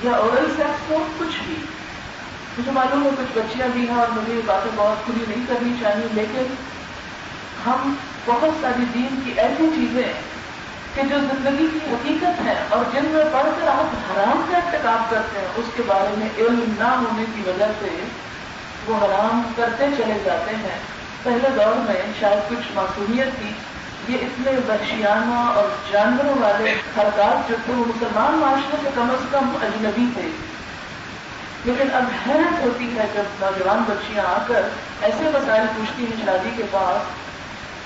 یا اورل سیکس ہو، کچھ بھی. مجھے معلوم ہے کچھ بچیاں بھی ہیں اور مجھے یہ باتیں بہت کھلی نہیں کرنی چاہیے، لیکن ہم بہت ساری دین کی ایسی چیزیں کہ جو زندگی کی حقیقت ہے اور جن میں پڑھ کر آپ حرام کا ارتکاب کرتے ہیں، اس کے بارے میں علم نہ ہونے کی وجہ سے وہ حرام کرتے چلے جاتے ہیں. پہلے دور میں شاید کچھ معصومیت تھی، یہ اتنے وحشیانہ اور جانوروں والے حرکات جو تھے وہ مسلمان معاشرے سے کم از کم اجنبی تھے. لیکن اب حیرت ہوتی ہے جب نوجوان بچیاں آ کر ایسے مسائل پوچھتی ہیں شادی کے بعد،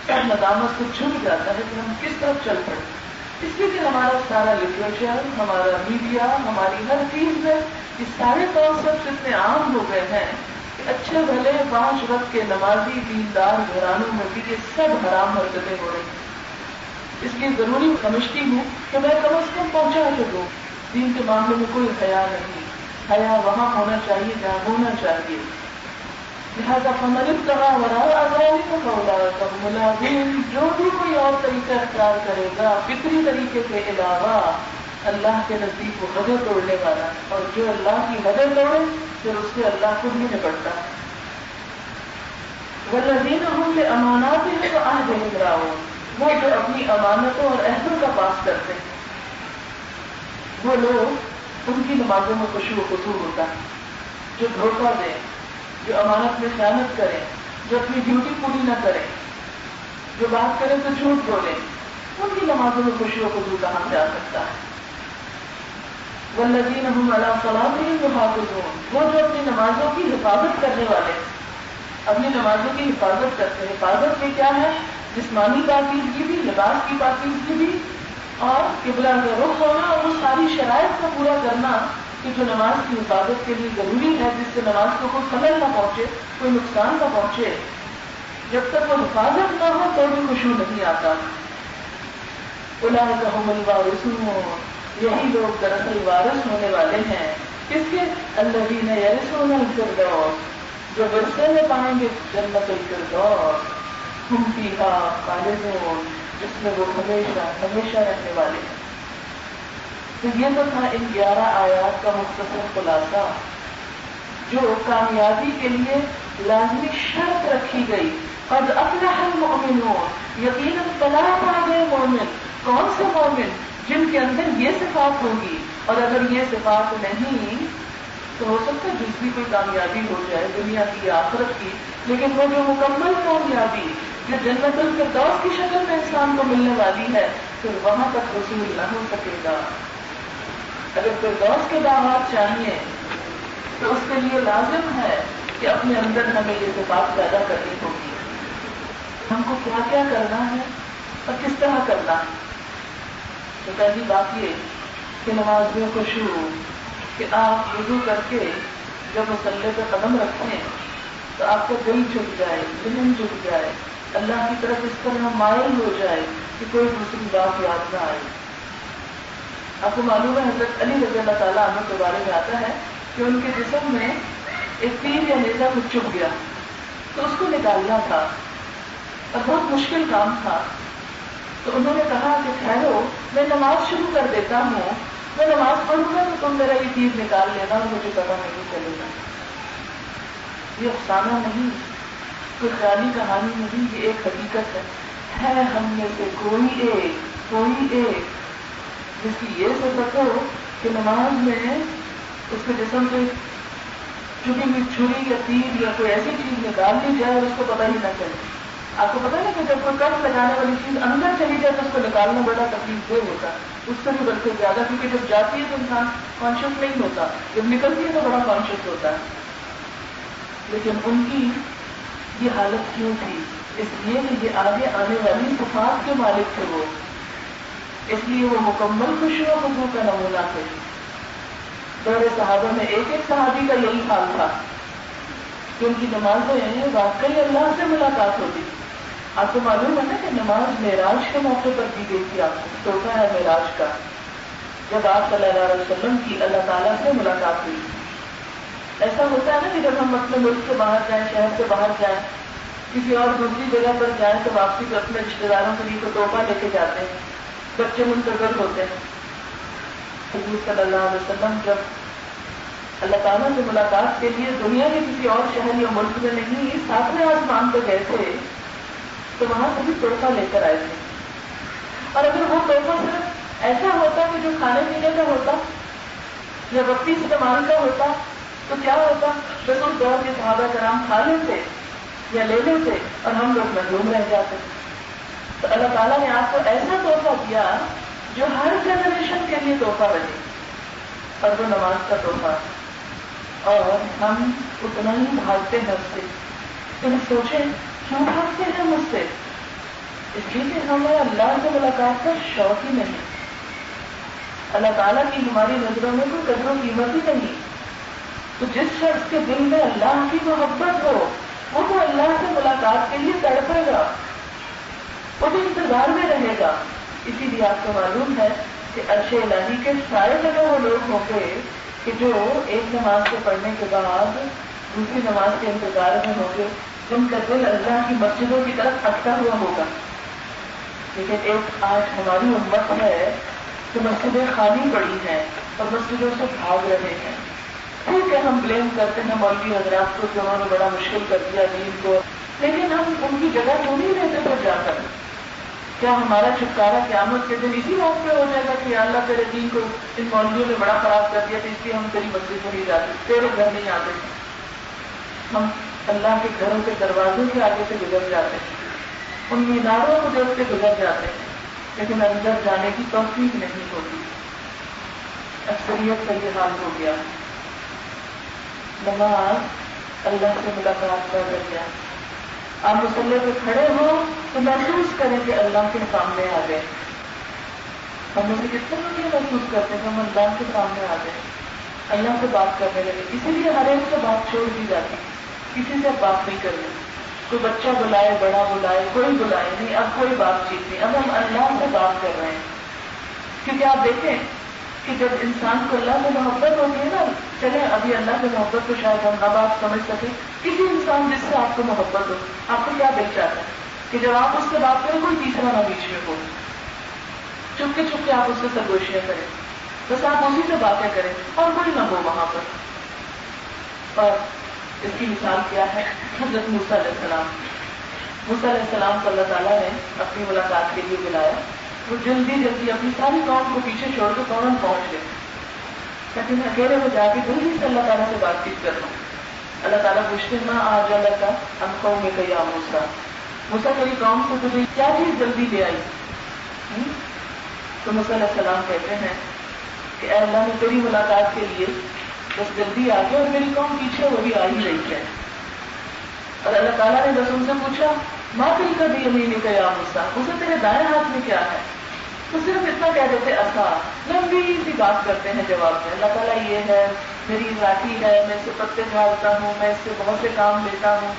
سب ندامت سے جھک جاتا ہے کہ ہم کس طرف چل پڑے. اس لیے کہ ہمارا سارا لٹریچر، ہمارا میڈیا، ہماری ہر چیز میں یہ سارے کانسیپٹ اتنے عام ہو گئے ہیں کہ اچھے بھلے 5 وقت کے نمازی دیندار گھرانوں میں بھی یہ سب حرام حرکتیں ہو رہی ہیں. اس لیے ضروری سمجھتی ہوں کہ میں کم از کم پہنچا کے دوں. دین کے معاملے میں کوئی حیا نہیں، حیا وہاں ہونا چاہیے جہاں ہونا چاہیے. لہٰذا فمن ابتغى وراء ذلك فأولئك هم العادون. جو بھی کوئی اور طریقہ اختیار کرے گا فطری طریقے کے علاوہ، اللہ کے نزدیک وہ حدیں توڑنے والا، اور جو اللہ کی حدیں توڑے پھر اس سے اللہ خود ہی نپٹتا ہے. والذین هم لأماناتهم وعهدهم راعون. وہ جو اپنی امانتوں اور عہدوں کا پاس کرتے ہیں، وہ لوگ ان کی نمازوں میں خشوع و خضوع ہوتا ہے. جو دھوکہ دیں، جو امانت میں خیانت کریں، جو اپنی ڈیوٹی پوری نہ کریں، جو بات کریں تو جھوٹ بولیں، ان کی نمازوں میں خشوع و خضوع کہاں سے آ سکتا ہے. والذین هم علی صلاتهم یحافظون. وہ جو اپنی نمازوں کی حفاظت کرنے والے ہیں، اپنی نمازوں کی حفاظت کرتے ہیں. حفاظت میں کیا ہے؟ جسمانی پاکیزگی بھی، لباس کی پاکیزگی بھی، اور قبلہ کا رخ ہونا، اور وہ ساری شرائط کو پورا کرنا کہ جو نماز کی حفاظت کے لیے ضروری ہے، جس سے نماز کو کوئی خلل نہ پہنچے، کوئی نقصان نہ پہنچے. جب تک وہ حفاظت نہ ہو تو بھی خشوع نہیں آتا. اولئک هم الوارثون. یہی لوگ دراصل وارث ہونے والے ہیں. کس کے؟ الذین یرثون الفردوس. جو ورثے میں پائیں گے جنت الفردوس. ہم فیہا خالدون. جس میں وہ ہمیشہ ہمیشہ رہنے والے ہیں. تو یہ تو تھا ان 11 آیات کا مختصر خلاصہ جو کامیابی کے لیے لازمی شرط رکھی گئی. قد افلح المؤمنون. یقیناً فلاح پا گئے مومن. کون سے مومن؟ جن کے اندر یہ صفات ہوگی. اور اگر یہ صفات نہیں تو ہو سکتا ہے جس بھی کوئی کامیابی ہو جائے دنیا کی یا آخرت کی، لیکن وہ جو مکمل کامیابی جو جنت الفردوس کی شکل میں انسان کو ملنے والی ہے، پھر وہاں تک وصول نہ ہو سکے گا. اگر فردوس کے باغات چاہیے تو اس کے لیے لازم ہے کہ اپنے اندر ہمیں یہ صفات پیدا کرنی ہوگی. ہم کو کیا کیا کرنا ہے اور کس طرح کرنا ہے. تو پہلی بات یہ کہ نماز میں خشوع، کہ آپ وضو کر کے جب مصلی پہ قدم رکھیں تو آپ کا دل جھک جائے، ذہن جھک جائے، اللہ کی طرف اس طرح مائل ہو جائے کہ کوئی دوسری بات یاد نہ آئے. آپ کو معلوم ہے حضرت علی رضی اللہ تعالیٰ عنہ کے بارے میں آتا ہے کہ ان کے جسم میں ایک تیر یا نیزہ کچھ چبھ گیا تو اس کو نکالنا تھا اور بہت مشکل کام تھا. تو انہوں نے کہا کہ ٹھہرو، میں نماز شروع کر دیتا ہوں، میں نماز پڑھوں گا تو تم میرا یہ تیر نکال لینا اور مجھے پتا نہیں چلے گا. یہ افسانہ نہیں، کوئی خیالی کہانی نہیں، یہ ایک حقیقت ہے. ہم میں سے کوئی ایک جس کی یہ صفت ہو کہ نماز میں اس کے جسم سے چبھی ہوئی چھری یا تیر یا کوئی ایسی چیز نکال لی جائے اور اس کو پتہ ہی نہ چلے. آپ کو پتا ہے کہ جب کوئی کٹ لگانے والی چیز اندر چلی جائے تو اس کو نکالنا بڑا تکلیف دہ ہوتا ہے، اس سے بھی بلکہ زیادہ، کیونکہ جب جاتی ہے تو انسان کانشیس نہیں ہوتا، جب نکلتی ہے تو بڑا کانشیس ہوتا ہے. لیکن ان کی یہ حالت کیوں تھی؟ اس لیے کہ یہ آگے آنے والی صفات کے مالک تھے وہ، اس لیے وہ مکمل خشوع و خضوع کا نمونہ تھے. دور صحابہ میں ایک صحابی کا یہی حال تھا کہ ان کی نمازیں واقعی اللہ سے ملاقات ہوتی. آپ کو معلوم ہے نا کہ نماز معراج کے موقع پر دی گئی تھی. آپ کو توحفہ ہے معراج کا، جب آپ صلی اللہ علیہ وسلم کی اللہ تعالیٰ سے ملاقات ہوئی. ایسا ہوتا ہے نا کہ جب ہم اپنے ملک سے باہر جائیں، شہر سے باہر جائیں، کسی اور دوسری جگہ پر جائیں تو واپسی پر اپنے رشتے داروں کے لیے تو تحفہ لے کے جاتے ہیں، بچے منتظر ہوتے ہیں. حضور صلی اللہ علیہ وسلم جب اللہ تعالیٰ سے ملاقات کے لیے دنیا کے کسی اور شہر یا ملک میں نہیں، 7ویں آسمان پہ گئے تھے تو وہاں سے بھی تحفہ لے کر آئے تھے. اور اگر وہ تحفہ صرف ایسا ہوتا کہ جو کھانے پینے کا ہوتا یا وقتی استعمال کا ہوتا تو کیا ہوتا؟ بس اس دور کے صحابہ کرام کھا لیتے یا لے لیتے اور ہم لوگ محروم رہ جاتے. تو اللہ تعالیٰ نے آپ کو ایسا تحفہ دیا جو ہر جنریشن کے لیے تحفہ بنے، اور وہ نماز کا تحفہ. اور ہم اتنا ہی بھاگتے ہیں اس سے. تم سوچیں کیوں بھاگتے ہیں مجھ سے؟ اس لیے کہ ہمیں اللہ سے ملاقات کا شوق ہی نہیں. اللہ تعالیٰ کی ہماری نظروں میں کوئی قدر و قیمت ہی نہیں. تو جس شخص کے دل میں اللہ کی محبت ہو وہ تو اللہ سے ملاقات کے لیے تڑپے گا، وہ تو انتظار میں رہے گا. اسی لیے آپ کو معلوم ہے کہ عرش الہی کے سارے جگہ وہ لوگ ہوں گے کہ جو ایک نماز کو پڑھنے کے بعد دوسری نماز کے انتظار میں ہوں گے، جن کا دل اللہ کی مسجدوں کی طرف اٹکا ہوا ہوگا. لیکن ایک آج ہماری امت ہے کہ مسجدیں خالی پڑی ہیں اور مسجدوں سے بھاگ رہے ہیں. ٹھیک ہے، ہم بلیم کرتے ہیں مولوی حضرات کو کہ انہوں نے بڑا مشکل کر دیا دین کو، لیکن ہم ان کی جگہ کیوں نہیں رہتے پھر جا کر؟ کیا ہمارا چھٹکارا قیامت کے دن اسی بات پہ ہو جائے گا کہ اللہ تیرے دین کو ان مولویوں نے بڑا خراب کر دیا تو اس لیے ہم تیری مسجد میں نہیں جاتے، تیرے گھر نہیں آتے؟ ہم اللہ کے گھروں کے دروازوں کے آگے سے گزر جاتے ہیں، ان میناروں کو دیکھ کے گزر جاتے ہیں، لیکن اندر جانے کی توفیق نہیں ہوتی. اکثریت کا یہ حال ہو گیا. نماز اللہ سے ملاقات کا ذریعہ. آپ مصلی پہ کھڑے ہو تو محسوس کریں کہ اللہ کے سامنے آ گئے. ہم میں سے کتنے لوگ یہ محسوس کرتے ہیں کہ ہم اللہ کے سامنے آ گئے، اللہ سے بات کرنے لگے. اسی لیے ہر ایک سے بات چھوڑ دی جاتی، کسی سے بات نہیں کرنی. کوئی بچہ بلائے، بڑا بلائے، کوئی بلائے نہیں، اب کوئی بات چیت نہیں، اب ہم اللہ سے بات کر رہے ہیں. کیونکہ آپ دیکھیں کہ جب انسان کو اللہ سے محبت ہوتی ہے نا، چلے ابھی اللہ سے محبت کو شاید ہم اب آپ سمجھ سکیں. کسی انسان جس سے آپ کو محبت ہو، آپ کو کیا دل چاہتا ہے کہ جب آپ اس سے بات کریں کوئی تیسرا نہ بیچ میں ہو، چپ کے آپ اس سے سرگوشیاں کریں، بس آپ اسی سے باتیں کریں اور کوئی نہ ہو وہاں پر. اور اس کی مثال کیا ہے؟ حضرت موسیٰ علیہ السلام. موسیٰ علیہ السلام کو اللہ تعالیٰ نے اپنی ملاقات کے لیے بلایا. وہ جلدی اپنی ساری قوم کو پیچھے چھوڑ کے فوراً پہنچ گئے. لیکن اکیلے میں جا کے جلدی سے اللہ تعالیٰ سے بات چیت کرنا. اللہ تعالیٰ پوچھتے ہیں آج اللہ کا ہم قوم میں کیا موسیٰ، موسیٰ تیری قوم کو تجھے کیا چیز جلدی لے آئی؟ تو موسیٰ علیہ السلام کہتے ہیں کہ اے اللہ نے تیری ملاقات کے لیے بس جلدی آ گیا اور میری قوم پیچھے وہ بھی آ ہی رہی ہے. اور اللہ تعالیٰ نے بس ان سے پوچھا ماں دل کا بھی یمین کا یا موسیٰ، اسے تیرے دائیں ہاتھ میں کیا ہے؟ تو صرف اتنا کہہ دیتے عصا. لمبی سی بات کرتے ہیں جواب میں. اللہ تعالیٰ یہ ہے، میری ذاتی ہے، میں اس سے پتے جھاڑتا ہوں، میں اس سے بہت سے کام لیتا ہوں،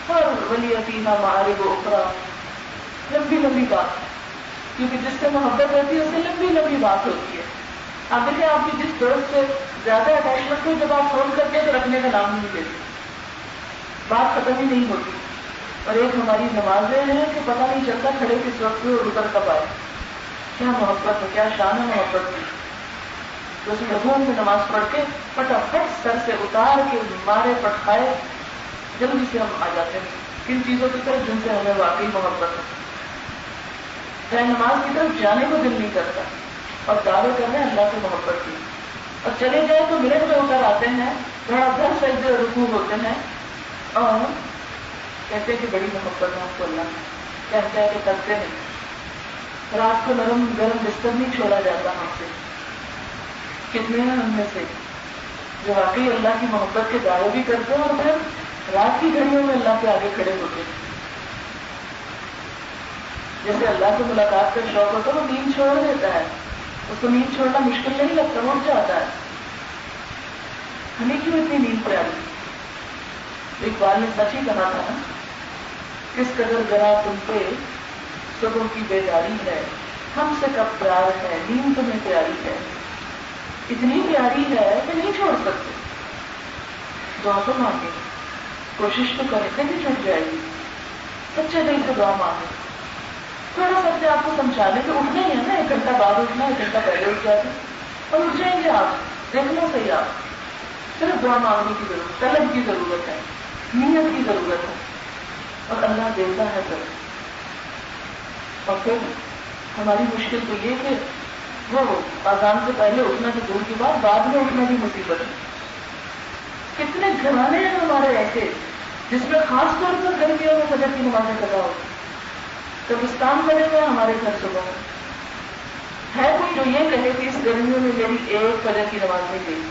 اور ولی فیہا معارب اخری. لمبی بات، کیونکہ جس سے محبت ہوتی ہے اس سے لمبی بات ہوتی ہے. آپ دیکھیں آپ کی جس دوست سے زیادہ اٹیچمنٹ ہو، جب آپ فون کرتے ہیں تو رکھنے کا نام نہیں لیتے، بات ختم ہی نہیں ہوتی. اور ایک ہماری نمازیں ہیں کہ پتہ نہیں چلتا کھڑے کس وقت ہوئے اور اتر کب آئے. کیا محبت ہے، کیا شان ہے محبت کی. تو اس رکوع میں نماز پڑھ کے پٹافٹ سر سے اتار کے مارے پٹھائے جلدی سے ہم آ جاتے ہیں کن چیزوں کی طرف جن سے ہمیں واقعی محبت ہے. چاہے نماز کی طرف جانے کو دل نہیں کرتا اور دعوے کر رہے ہیں اللہ کی محبت کی، اور چلے جائے تو منٹ میں اتر آتے ہیں، بڑا گھر سجدے اور رکوع ہوتے ہیں اور کہتے ہیں کہ بڑی محبت ہے ہم کو اللہ. کہتے ہیں کہ کرتے نہیں. رات کو نرم گرم بستر نہیں چھوڑا جاتا ہم سے. کتنے ہیں ہم میں سے جو واقعی اللہ کی محبت کے دعوے بھی کرتے ہیں اور پھر رات کی گھڑیوں میں اللہ کے آگے کھڑے ہوتے ہیں. جیسے اللہ سے ملاقات کا شوق ہوتا ہے وہ نیند چھوڑ دیتا ہے، اس کو نیند چھوڑنا مشکل نہیں لگتا، وہ اٹھ جاتا ہے. ہمیں کیوں اتنی نیند پیاری؟ اقبال نے سچ ہی کہا تھا نا، کس قدر ذرا تم پہ صبح کی بیداری ہے، ہم سے کب پیار ہے، نیند تمہیں پیاری ہے. اتنی پیاری ہے کہ نہیں چھوڑ سکتے. دعا تو مانگے، کوشش تو کریں، نہیں چھوٹ جائے گی. سچے دل سے دعا مانگے. تھوڑا سا اپنے آپ کو سمجھا لیں کہ اٹھنا ہی ہے نا، 1 گھنٹہ بعد اٹھنا، 1 گھنٹہ پہلے اٹھ جاتے اور اٹھ جائیں گے. آپ دیکھنا صحیح، آپ صرف دعا مانگنے کی ضرورت، طلب کی ضرورت ہے، نیت کی ضرورت ہے اور اللہ دیتا ہے سر. اور پھر ہماری مشکل تو یہ کہ وہ اذان سے پہلے اٹھنا تو دور کی بات، بعد میں اٹھنا بھی مصیبت ہے. کتنے گھرانے ہیں ہمارے ایسے جس میں خاص طور پر گرمیوں میں فجر کی نمازیں قضا ہوتی. قبرستان بنے ہوئے ہمارے گھر صبح ہے کوئی جو یہ کہے کہ اس گرمیوں میں میری 1 فجر کی نماز نہیں گئی،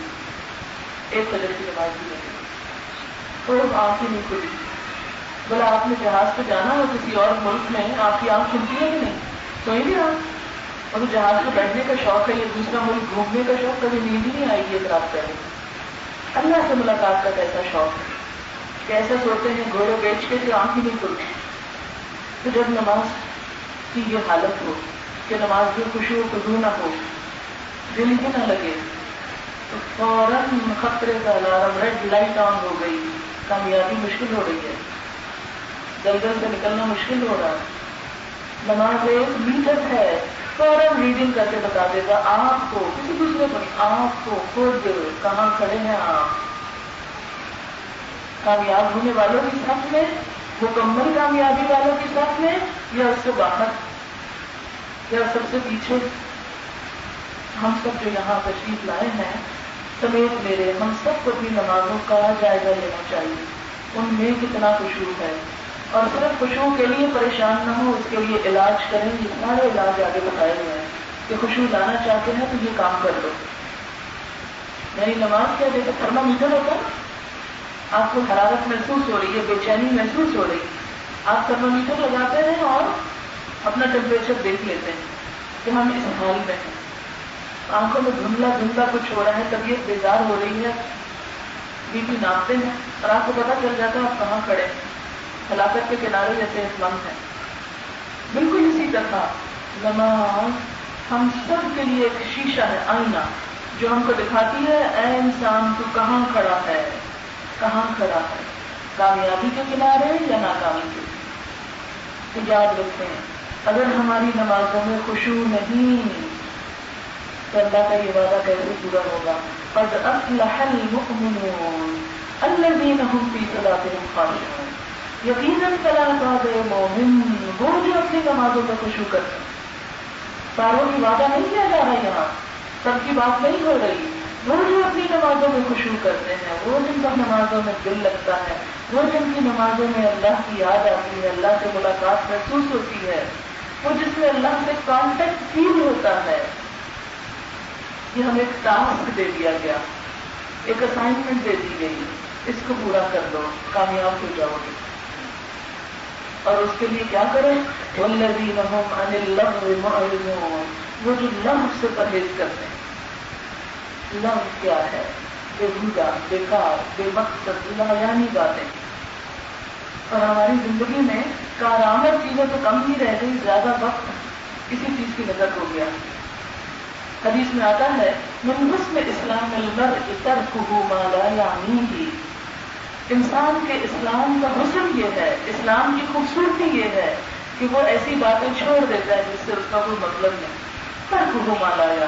1 فجر کی نماز بھی نہیں گئی، تو آنکھ ہی نہیں کھلی. بولا آپ نے جہاز پہ جانا ہو کسی اور ملک میں، آپ کی آنکھ کھلتی ہے کہ نہیں؟ سوئی بھی رہا اور جہاز میں بیٹھنے کا شوق ہے یا دوسرا ملک گھومنے کا شوق، کبھی نیند ہی نہیں آئے گی ایک رات پہلے۔ اللہ سے ملاقات کا کیسا شوق ہے کہ ایسا سوتے ہیں گھوڑے بیچ کے آنکھ ہی نہیں کھلتی۔ تو جب نماز کی یہ حالت ہو کہ نماز میں خشوع و خضوع نہ ہو، دل ہی نہ لگے، تو فوراً خطرے کا الارم، ریڈ لائٹ آن ہو گئی، کامیابی مشکل ہو رہی ہے، دلدل سے نکلنا مشکل ہو رہا ہے۔ نماز ایک میٹر ہے، فوراً ریڈنگ کر کے بتا دے گا آپ کو، کسی دوسرے کو نہیں، آپ کو خود کہاں کھڑے ہیں آپ۔ کامیاب ہونے والوں کی صف میں، مکمل کامیابی والوں کی صف میں، یا اس سے باہر، یا سب سے پیچھے۔ ہم سب جو یہاں تشریف لائے ہیں سمیت میرے، ہم سب کو اپنی نمازوں کا جائزہ لینا چاہیے، ان میں کتنا خشوع ہے، اور صرف خشوع کے لیے پریشان نہ ہو، اس کے لیے علاج کریں۔ یہ سارے علاج آگے بتائے ہوئے ہیں کہ خشوع لانا چاہتے ہیں تو یہ کام کر دو۔ یعنی نماز کیا جیسے تھرما میٹر ہوتا ہے، آپ کو حرارت محسوس ہو رہی ہے، بے چینی محسوس ہو رہی ہے، آپ تھرما میٹر لگاتے ہیں اور اپنا ٹیمپریچر دیکھ لیتے ہیں کہ ہم اس حال میں ہیں، آنکھوں میں دھندلا دھندلا کچھ ہو رہا ہے، طبیعت بیزار ہو رہی ہے، بی پی ناپتے ہیں اور آپ کو پتا چل جاتا ہے آپ کہاں کھڑے ہیں، ہلاکت کے کنارے جیسے اسلام ہے۔ بالکل اسی طرح نماز ہم سب کے لیے ایک شیشہ ہے، آئینہ، جو ہم کو دکھاتی ہے اے انسان تو کہاں کھڑا ہے، کہاں کھڑا ہے، کامیابی کے کنارے یا ناکامی کے۔ تو یاد رکھیں اگر ہماری نمازوں میں خشوع نہیں تو اللہ کا یہ وعدہ کیسے پورا ہوگا؟ قد افلح المؤمنون الذین هم فی صلاتهم خاشعون، یقیناً فلاح پا گئے مومن وہ جو اپنی نمازوں میں خشوع کرتے ہیں۔ ساروں کی وعدہ نہیں کیا جا رہا یہاں، سب کی بات نہیں ہو رہی، وہ جو اپنی نمازوں میں خشوع کرتے ہیں، وہ جن کا نمازوں میں دل لگتا ہے، وہ جن کی نمازوں میں اللہ کی یاد آتی ہے، اللہ سے ملاقات محسوس ہوتی ہے، وہ جس میں اللہ سے کانٹیکٹ فیل ہوتا ہے۔ یہ ہمیں ایک ٹاسک دے دیا گیا، ایک اسائنمنٹ دے دی گئی، اس کو پورا کر دو، کامیاب ہو جاؤ گے۔ اور اس کے لیے کیا کریں؟ والذین هم عن اللغو معرضون، وہ جو لغو سے پرہیز کرتے ہیں۔ لغو کیا ہے؟ بےہودہ، بیکار، بے مقصد، لایعنی باتیں۔ اور ہماری زندگی میں کارآمد چیزیں تو کم ہی رہ گئی، زیادہ وقت کسی چیز کی نظر ہو گیا۔ حدیث میں آتا ہے من حسن اسلام المرء ترکہ ما لا یعنیہ، انسان کے اسلام کا حسن یہ ہے، اسلام کی خوبصورتی یہ ہے کہ وہ ایسی باتیں چھوڑ دیتا ہے جس سے اس کا کوئی مطلب نہیں۔ ترکہ ما لا یعنیہ،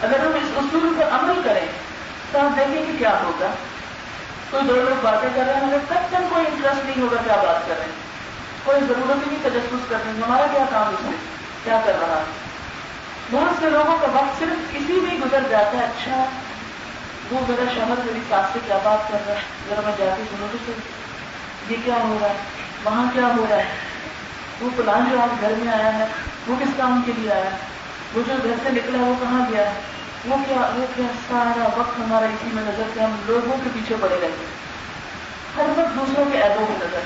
اگر ہم اس اصول پر عمل کریں تو آپ دیکھیں کہ کیا ہوگا۔ کوئی دو لوگ باتیں کر رہے ہیں، ہمیں قطعاً کوئی انٹرسٹ نہیں ہوگا کیا بات کر رہے ہیں، کوئی ضرورت ہی نہیں تجسس کرنے کی، ہمارا کیا کام اس سے کیا کر رہا ہے۔ بہت سے لوگوں کا وقت صرف اسی میں گزر جاتا ہے، اچھا وہ میرا شوہر میری ساس سے کیا بات کر رہا ہے، ذرا میں جا کے سنوں تو صحیح، یہ کیا ہو رہا ہے، وہاں کیا ہو رہا ہے، وہ فلان جو آج گھر میں آیا ہے وہ کس کام کے لیے آیا ہے، وہ جو گھر سے نکلا وہ کہاں گیا ہے، وہ کیا سارا وقت ہمارا اسی میں نظر سے ہم لوگوں کے پیچھے پڑے رہتے ہیں، ہر وقت دوسروں کے عیبوں کی نظر،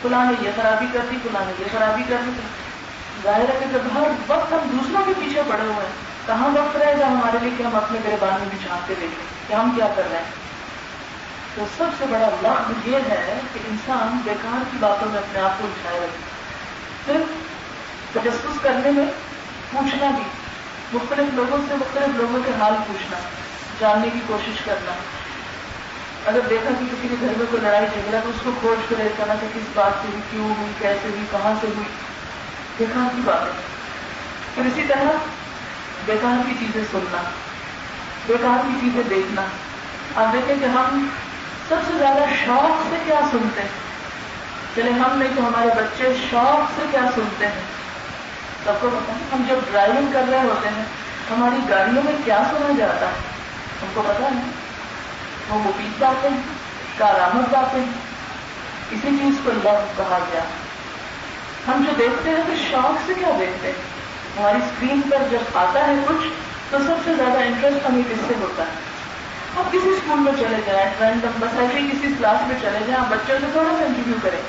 فلاں نے یہ خرابی کر دی، فلاں نے یہ خرابی کر دی۔ ظاہر ہے کہ جب ہر وقت ہم دوسروں کے پیچھے پڑے ہوئے ہیں، کہاں وقت رہے گا ہمارے لیے کہ ہم اپنے گریبان میں بھی جھانک کے دیکھیں کہ ہم کیا کر رہے ہیں۔ تو سب سے بڑا لغو یہ ہے کہ انسان بیکار کی باتوں میں اپنے آپ کو الجھائے رکھے، صرف تجسس کرنے میں، پوچھنا بھی، مختلف لوگوں سے مختلف لوگوں کے حال پوچھنا، جاننے کی کوشش کرنا۔ اگر دیکھا کہ کسی کے گھر میں کوئی لڑائی جھگڑا تو اس کو کھوج کر کرنا کہ کس بات سے ہوئی، کیوں ہوئی، کیسے ہوئی، کہاں سے ہوئی، بیکار کی باتیں۔ پھر اسی طرح بیکار کی چیزیں سننا، بیکار کی چیزیں دیکھنا۔ آپ دیکھیں کہ ہم سب سے زیادہ شوق سے کیا سنتے ہیں، چلے ہم نہیں تو ہمارے بچے شوق سے کیا سنتے ہیں، سب کو پتا ہے۔ ہم جب ڈرائیونگ کر رہے ہوتے ہیں ہماری گاڑیوں میں کیا سنا جاتا ہے ہم کو پتا ہے، وہ مفید باتیں، کارآمد باتیں، اسی چیز کو لغو کہا گیا۔ ہم جو دیکھتے ہیں تو شوق سے کیا دیکھتے ہیں، ہماری اسکرین پر جب آتا ہے کچھ تو سب سے زیادہ انٹرسٹ ہمیں کس سے ہوتا ہے۔ آپ کسی اسکول میں چلے جائیں، رینڈم بس ایسے ہی کسی کلاس میں چلے جائیں، آپ بچوں سے تھوڑا سا انٹرویو کریں۔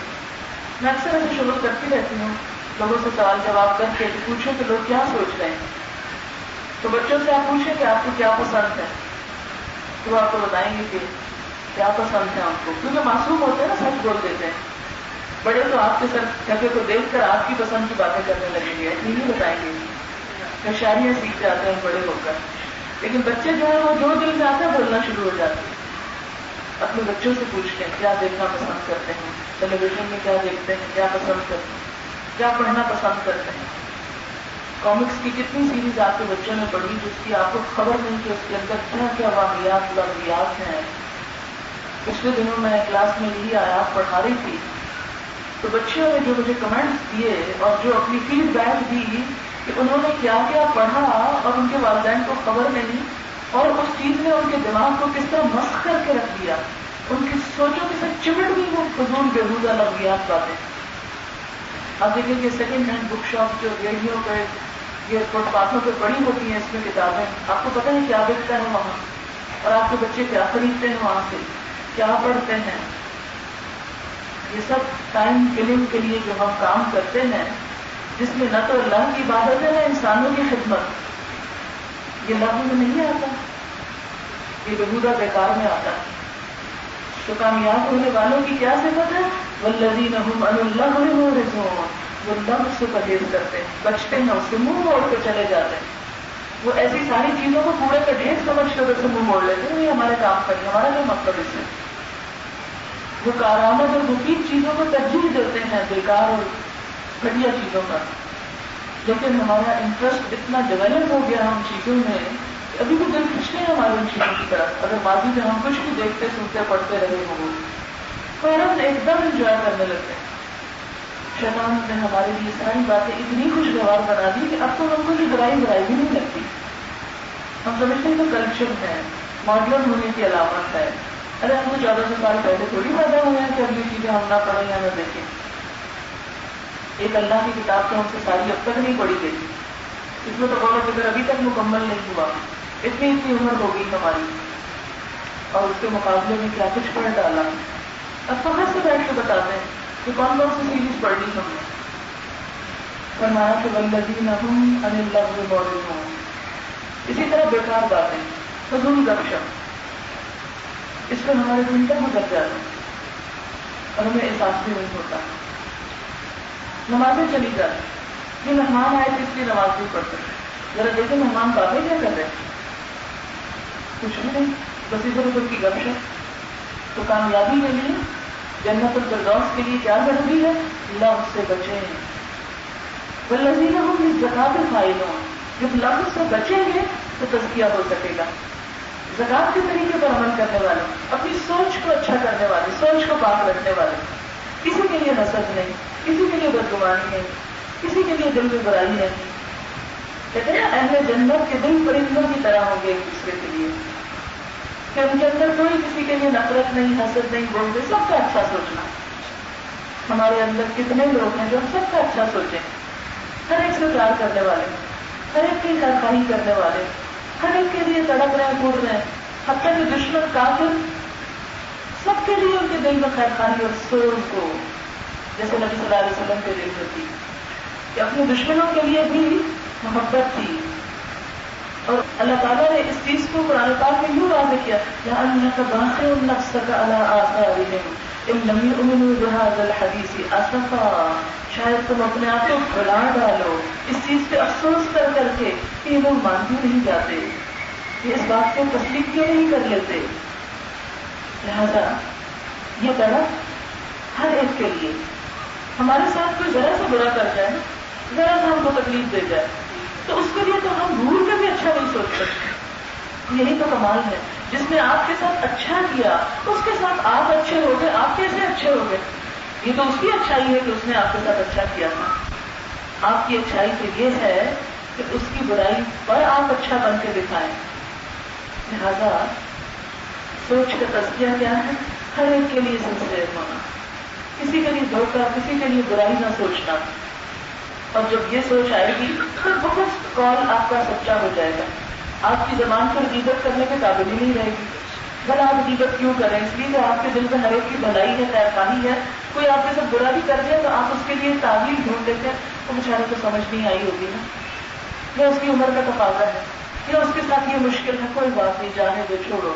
میں اکثر ایسے شروع کرتی رہتی ہوں لوگوں سے سوال جواب کر کے پوچھیں کہ لوگ کیا سوچ رہے ہیں. تو بچوں سے آپ پوچھیں کہ آپ کو کیا پسند ہے، تو وہ آپ کو بتائیں گے کہ کیا پسند ہے آپ کو، کیونکہ معصوم ہوتے ہیں نا، سچ بول دیتے ہیں. بڑے تو آپ کے سر ٹھگے کو دیکھ کر آپ کی پسند کی باتیں کرنے لگیں گے، ایسے نہیں بتائیں گے. ہوشیاریاں سیکھ جاتے ہیں بڑے ہو کر، لیکن بچے جو ہے وہ جو دل میں آتا ہے بولنا شروع ہو جاتے ہیں. اپنے بچوں سے پوچھتے ہیں کیا دیکھنا پسند کرتے ہیں، ٹیلی ویژن میں کیا دیکھتے ہیں، کیا پسند کرتے ہیں، کیا پڑھنا پسند کرتے ہیں. کامکس کی کتنی سیریز آپ کے بچوں نے پڑھی جس کی آپ کو خبر نہیں کہ اس کے اندر کیا کیا واقعات لغویات ہیں. پچھلے دنوں میں کلاس میں یہی آیات پڑھا رہی تھی تو بچیوں نے جو مجھے کمنٹس دیے اور جو اپنی فیڈ بیک دی کہ انہوں نے کیا کیا پڑھا اور ان کے والدین کو خبر نہیں، اور اس چیز نے ان کے دماغ کو کس طرح مسخ کر کے رکھ دیا، ان کی سوچوں کے ساتھ چمٹ گئی وہ فضول بےہودہ لغویات باتیں. آپ دیکھیں کہ سیکنڈ ہینڈ بک شاپ جو ریڈیو پہ یہ فٹ پاتھوں پہ پڑی ہوتی ہیں، اس میں کتابیں، آپ کو پتہ ہے کیا بکتا ہے وہاں، اور آپ کے بچے کیا خریدتے ہیں وہاں سے، کیا پڑھتے ہیں. یہ سب ٹائم کلنگ کے لیے جو ہم کام کرتے ہیں، جس میں نہ تو اللہ کی عبادت ہے نہ انسانوں کی خدمت، یہ لغو میں نہیں آتا، یہ بےہودہ بیکار میں آتا ہے. تو کامیاب ہونے والوں کی کیا صفت ہے؟ والذین هم عن اللغو معرضون، وہ لغو سے پرہیز کرتے ہیں، بچتے ہیں، اس سے منہ موڑ کے چلے جاتے ہیں. وہ ایسی ساری چیزوں کو کوڑے کا ڈھیر سمجھ کر اس سے منہ موڑ لیتے ہیں، یہ ہمارے کام کریں، ہمارا کیا مطلب اس سے. وہ کارآمد اور مفید چیزوں کو ترجیح دیتے ہیں بیکار اور گھٹیا چیزوں کا. لیکن ہمارا انٹرسٹ اتنا ڈیولپ ہو گیا ہم چیزوں میں، ابھی بھی دل کھنچتے ہیں ہمارے ان چیزوں کی طرف. اگر ماضی میں ہم کچھ بھی دیکھتے سنتے پڑھتے رہے ہوں فوراً ایک دم انجوائے کرنے لگتے ہیں. شیطان نے ہمارے لیے ساری باتیں اتنی خوشگوار بنا دی کہ اب تو ہم کو یہ برائی بھی نہیں لگتی. ہم سمجھتے ہیں تو کلچر ہے، ماڈرن ہونے کی علامت ہے. ارے ہم کو 1400 سال پہلے تھوڑی پیدا ہوئے ہیں کہ اگلی چیزیں ہم نہ پڑھیں یا نہ دیکھیں. ایک اللہ کی کتاب تو ہم سے ساری اب تک نہیں پڑھی گئی، اس میں تو غور و فکر ابھی تک مکمل نہیں ہوا. اتنی عمر ہو گئی ہماری اور اس کے مقابلے میں کیا کچھ پڑھ ڈالا. اب فخر سے بیٹھ کے بتاتے ہیں کہ کون کون سی سیریز پڑھ لی ہم نے. فرمایا کہ والذین هم عن اللغو معرضون. اسی طرح بیکار باتیں، فضول گپ شپ، اس پر ہمارے دن تک گزر جاتے ہیں اور ہمیں احساس بھی نہیں ہوتا. نمازیں چلی جاتی، یہ مہمان آئے تھے اس لیے نماز بھی پڑھتے ہیں. ذرا دیکھیں مہمان باتیں کیا کر رہے ہیں، کچھ بھی نہیں، بس ادھر ادھر کی گپ شپ. تو کامیابی کے لیے، جنت الفردوس کے لیے کیا ضروری ہے؟ لغو سے بچیں. والذین هم للزکاۃ فاعلون. جب لغو سے بچیں گے تو تزکیہ ہو سکے گا. زکات کے طریقے پر عمل کرنے والے، اپنی سوچ کو اچھا کرنے والے، سوچ کو پاک رکھنے والے، کسی کے لیے حسد نہیں، کسی کے لیے بدگمانی نہیں، کسی کے لیے دل میں برائی نہیں. کہتے ہیں اہل جنت کے دل پرندوں کی طرح ہوں گے ایک دوسرے کے لیے، کہ ان کے اندر کوئی کسی کے لیے نفرت نہیں، حسد نہیں، بغض نہیں، سب کا اچھا سوچنا. ہمارے اندر کتنے لوگ ہیں جو ہم سب کا اچھا سوچیں، ہر ایک سے پیار کرنے والے، ہر ایک کی خیرخواہی کرنے والے، ہر ایک کے لیے تڑپ رہے ہیں، کود رہے ہیں. حتیٰ کہ دشمن کافر، سب کے لیے ان کے دل میں خیرخواہی اور سوچ کو، جیسے نبی صلی اللہ علیہ وسلم کے دل میں تھی کہ اپنے دشمنوں کے لیے بھی محبت تھی. اور اللہ تعالیٰ نے اس چیز کو قرآن پاک میں یوں واضح کیا، لَعَلَّكَ بَاخِعٌ نَفْسَكَ عَلَىٰ آثَارِهِمْ إِن لَّمْ يُؤْمِنُوا بِهَٰذَا الْحَدِيثِ أَسَفًا. شاید تم اپنے آپ کو بھلا ڈالو اس چیز پہ افسوس کر کر کے کہ یہ لوگ مانتے نہیں جاتے، یہ اس بات کو تسلیم کیوں نہیں کر لیتے. لہذا یہ طرف ہر ایک کے لیے، ہمارے ساتھ کوئی ذرا سا برا کر جائے، ذرا سا ہم کو تکلیف دے جائے، تو اس کے لیے تو ہم بھول کے بھی اچھا نہیں سوچ سکتے. یہی تو کمال ہے، جس نے آپ کے ساتھ اچھا کیا اس کے ساتھ آپ اچھے ہو گئے. آپ کیسے اچھے ہو گئے؟ یہ تو اس کی اچھائی ہے کہ اس نے آپ کے ساتھ اچھا کیا تھا. آپ کی اچھائی تو یہ ہے کہ اس کی برائی پر آپ اچھا بن کے دکھائیں. لہذا سوچ کا تزکیہ کیا ہے؟ ہر ایک کے لیے سنسیئر ہونا، کسی کے لیے دھوکہ، کسی کے لیے برائی نہ سوچنا. اور جب یہ سوچ آئے گی تو بہت کال آپ کا سچا ہو جائے گا. آپ کی زبان پر غیبت کرنے کے قابل ہی نہیں رہے گی. بھلا آپ غیبت کیوں کریں؟ اس لیے کہ آپ کے دل میں ہر ایک کی بھلائی ہے، خیر خواہی ہے. کوئی آپ کے ساتھ برا بھی کر دے تو آپ اس کے لیے تعویل ڈھونڈ لیتے ہیں. تو بیچارے کو سمجھ نہیں آئی ہوگی نا، یا اس کی عمر کا تقاضا ہے، یا اس کے ساتھ یہ مشکل ہے. کوئی بات نہیں، جانے دو، چھوڑو،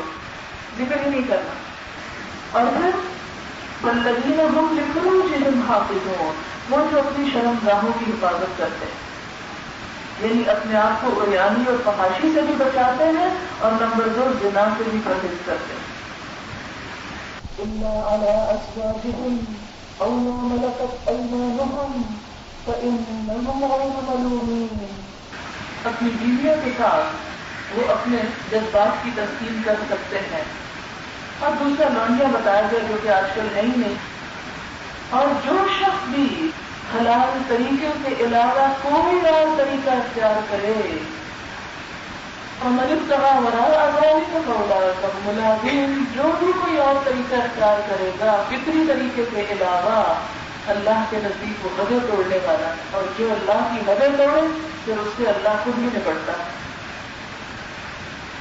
ذکر ہی نہیں کرنا. اور پھر والذین هم لفروجہم حافظون، وہ جو اپنی شرم گاہوں کی حفاظت کرتے ہیں، یعنی اپنے آپ کو عریانی اور فحاشی سے بھی بچاتے ہیں، اور نمبر 2 زنا سے بھی پرہیز کرتے ہیں. الا علی ازواجہم او ما ملکت ایمانہم فانہم غیر ملومین. اپنی بیویوں کے ساتھ وہ اپنے جذبات کی تسکین کر سکتے ہیں. اور دوسرا لونڈیاں بتایا گیا جو کہ آج کل ہے ہی نہیں. اور جو شخص بھی حلال طریقے کے علاوہ کوئی اور طریقہ اختیار کرے، اور ملازم جو بھی کوئی اور طریقہ اختیار کرے گا فطری طریقے کے علاوہ، اللہ کے نزدیک وہ حدیں توڑنے والا ہے. اور جو اللہ کی حدیں توڑے پھر اس سے اللہ خود ہی نپٹتا ہے.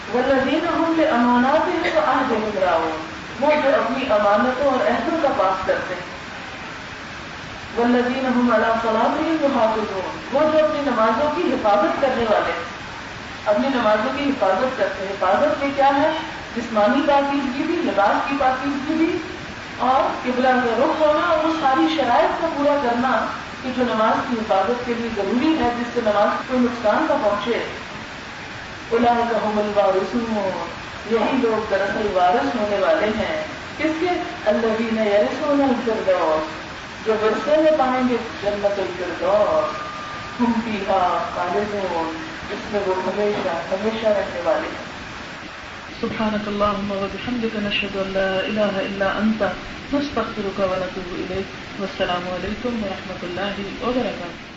والذین هم لأماناتهم وعہدهم راعون، وہ جو اپنی امانتوں اور عہدوں کا پاس کرتے ہیں. والذین هم علی صلاتهم یحافظون، وہ جو اپنی نمازوں کی حفاظت کرنے والے ہیں، اپنی نمازوں کی حفاظت کرتے ہیں. حفاظت میں کیا ہے؟ جسمانی پاکیزگی بھی، لباس کی پاکیزگی بھی، اور قبلہ کا رخ ہونا، اور وہ ساری شرائط کو پورا کرنا کہ جو نماز کی حفاظت کے لیے ضروری ہے، جس سے نماز کو کوئی نقصان نہ پہنچے. اولئک هم الوارثون، یہی لوگ دراصل وارث ہونے والے ہیں. کس کے؟ الذین یرثون الفردوس، جو ورثے میں پائیں گے جنت الفردوس. ہم فیہا خالدون، جس میں وہ ہمیشہ ہمیشہ رہنے والے ہیں. سبحانک اللہم وبحمدک، نشہد ان لا الہ الا انت، نستغفرک ونتوب الیک. والسلام علیکم ورحمۃ اللہ وبرکاتہ.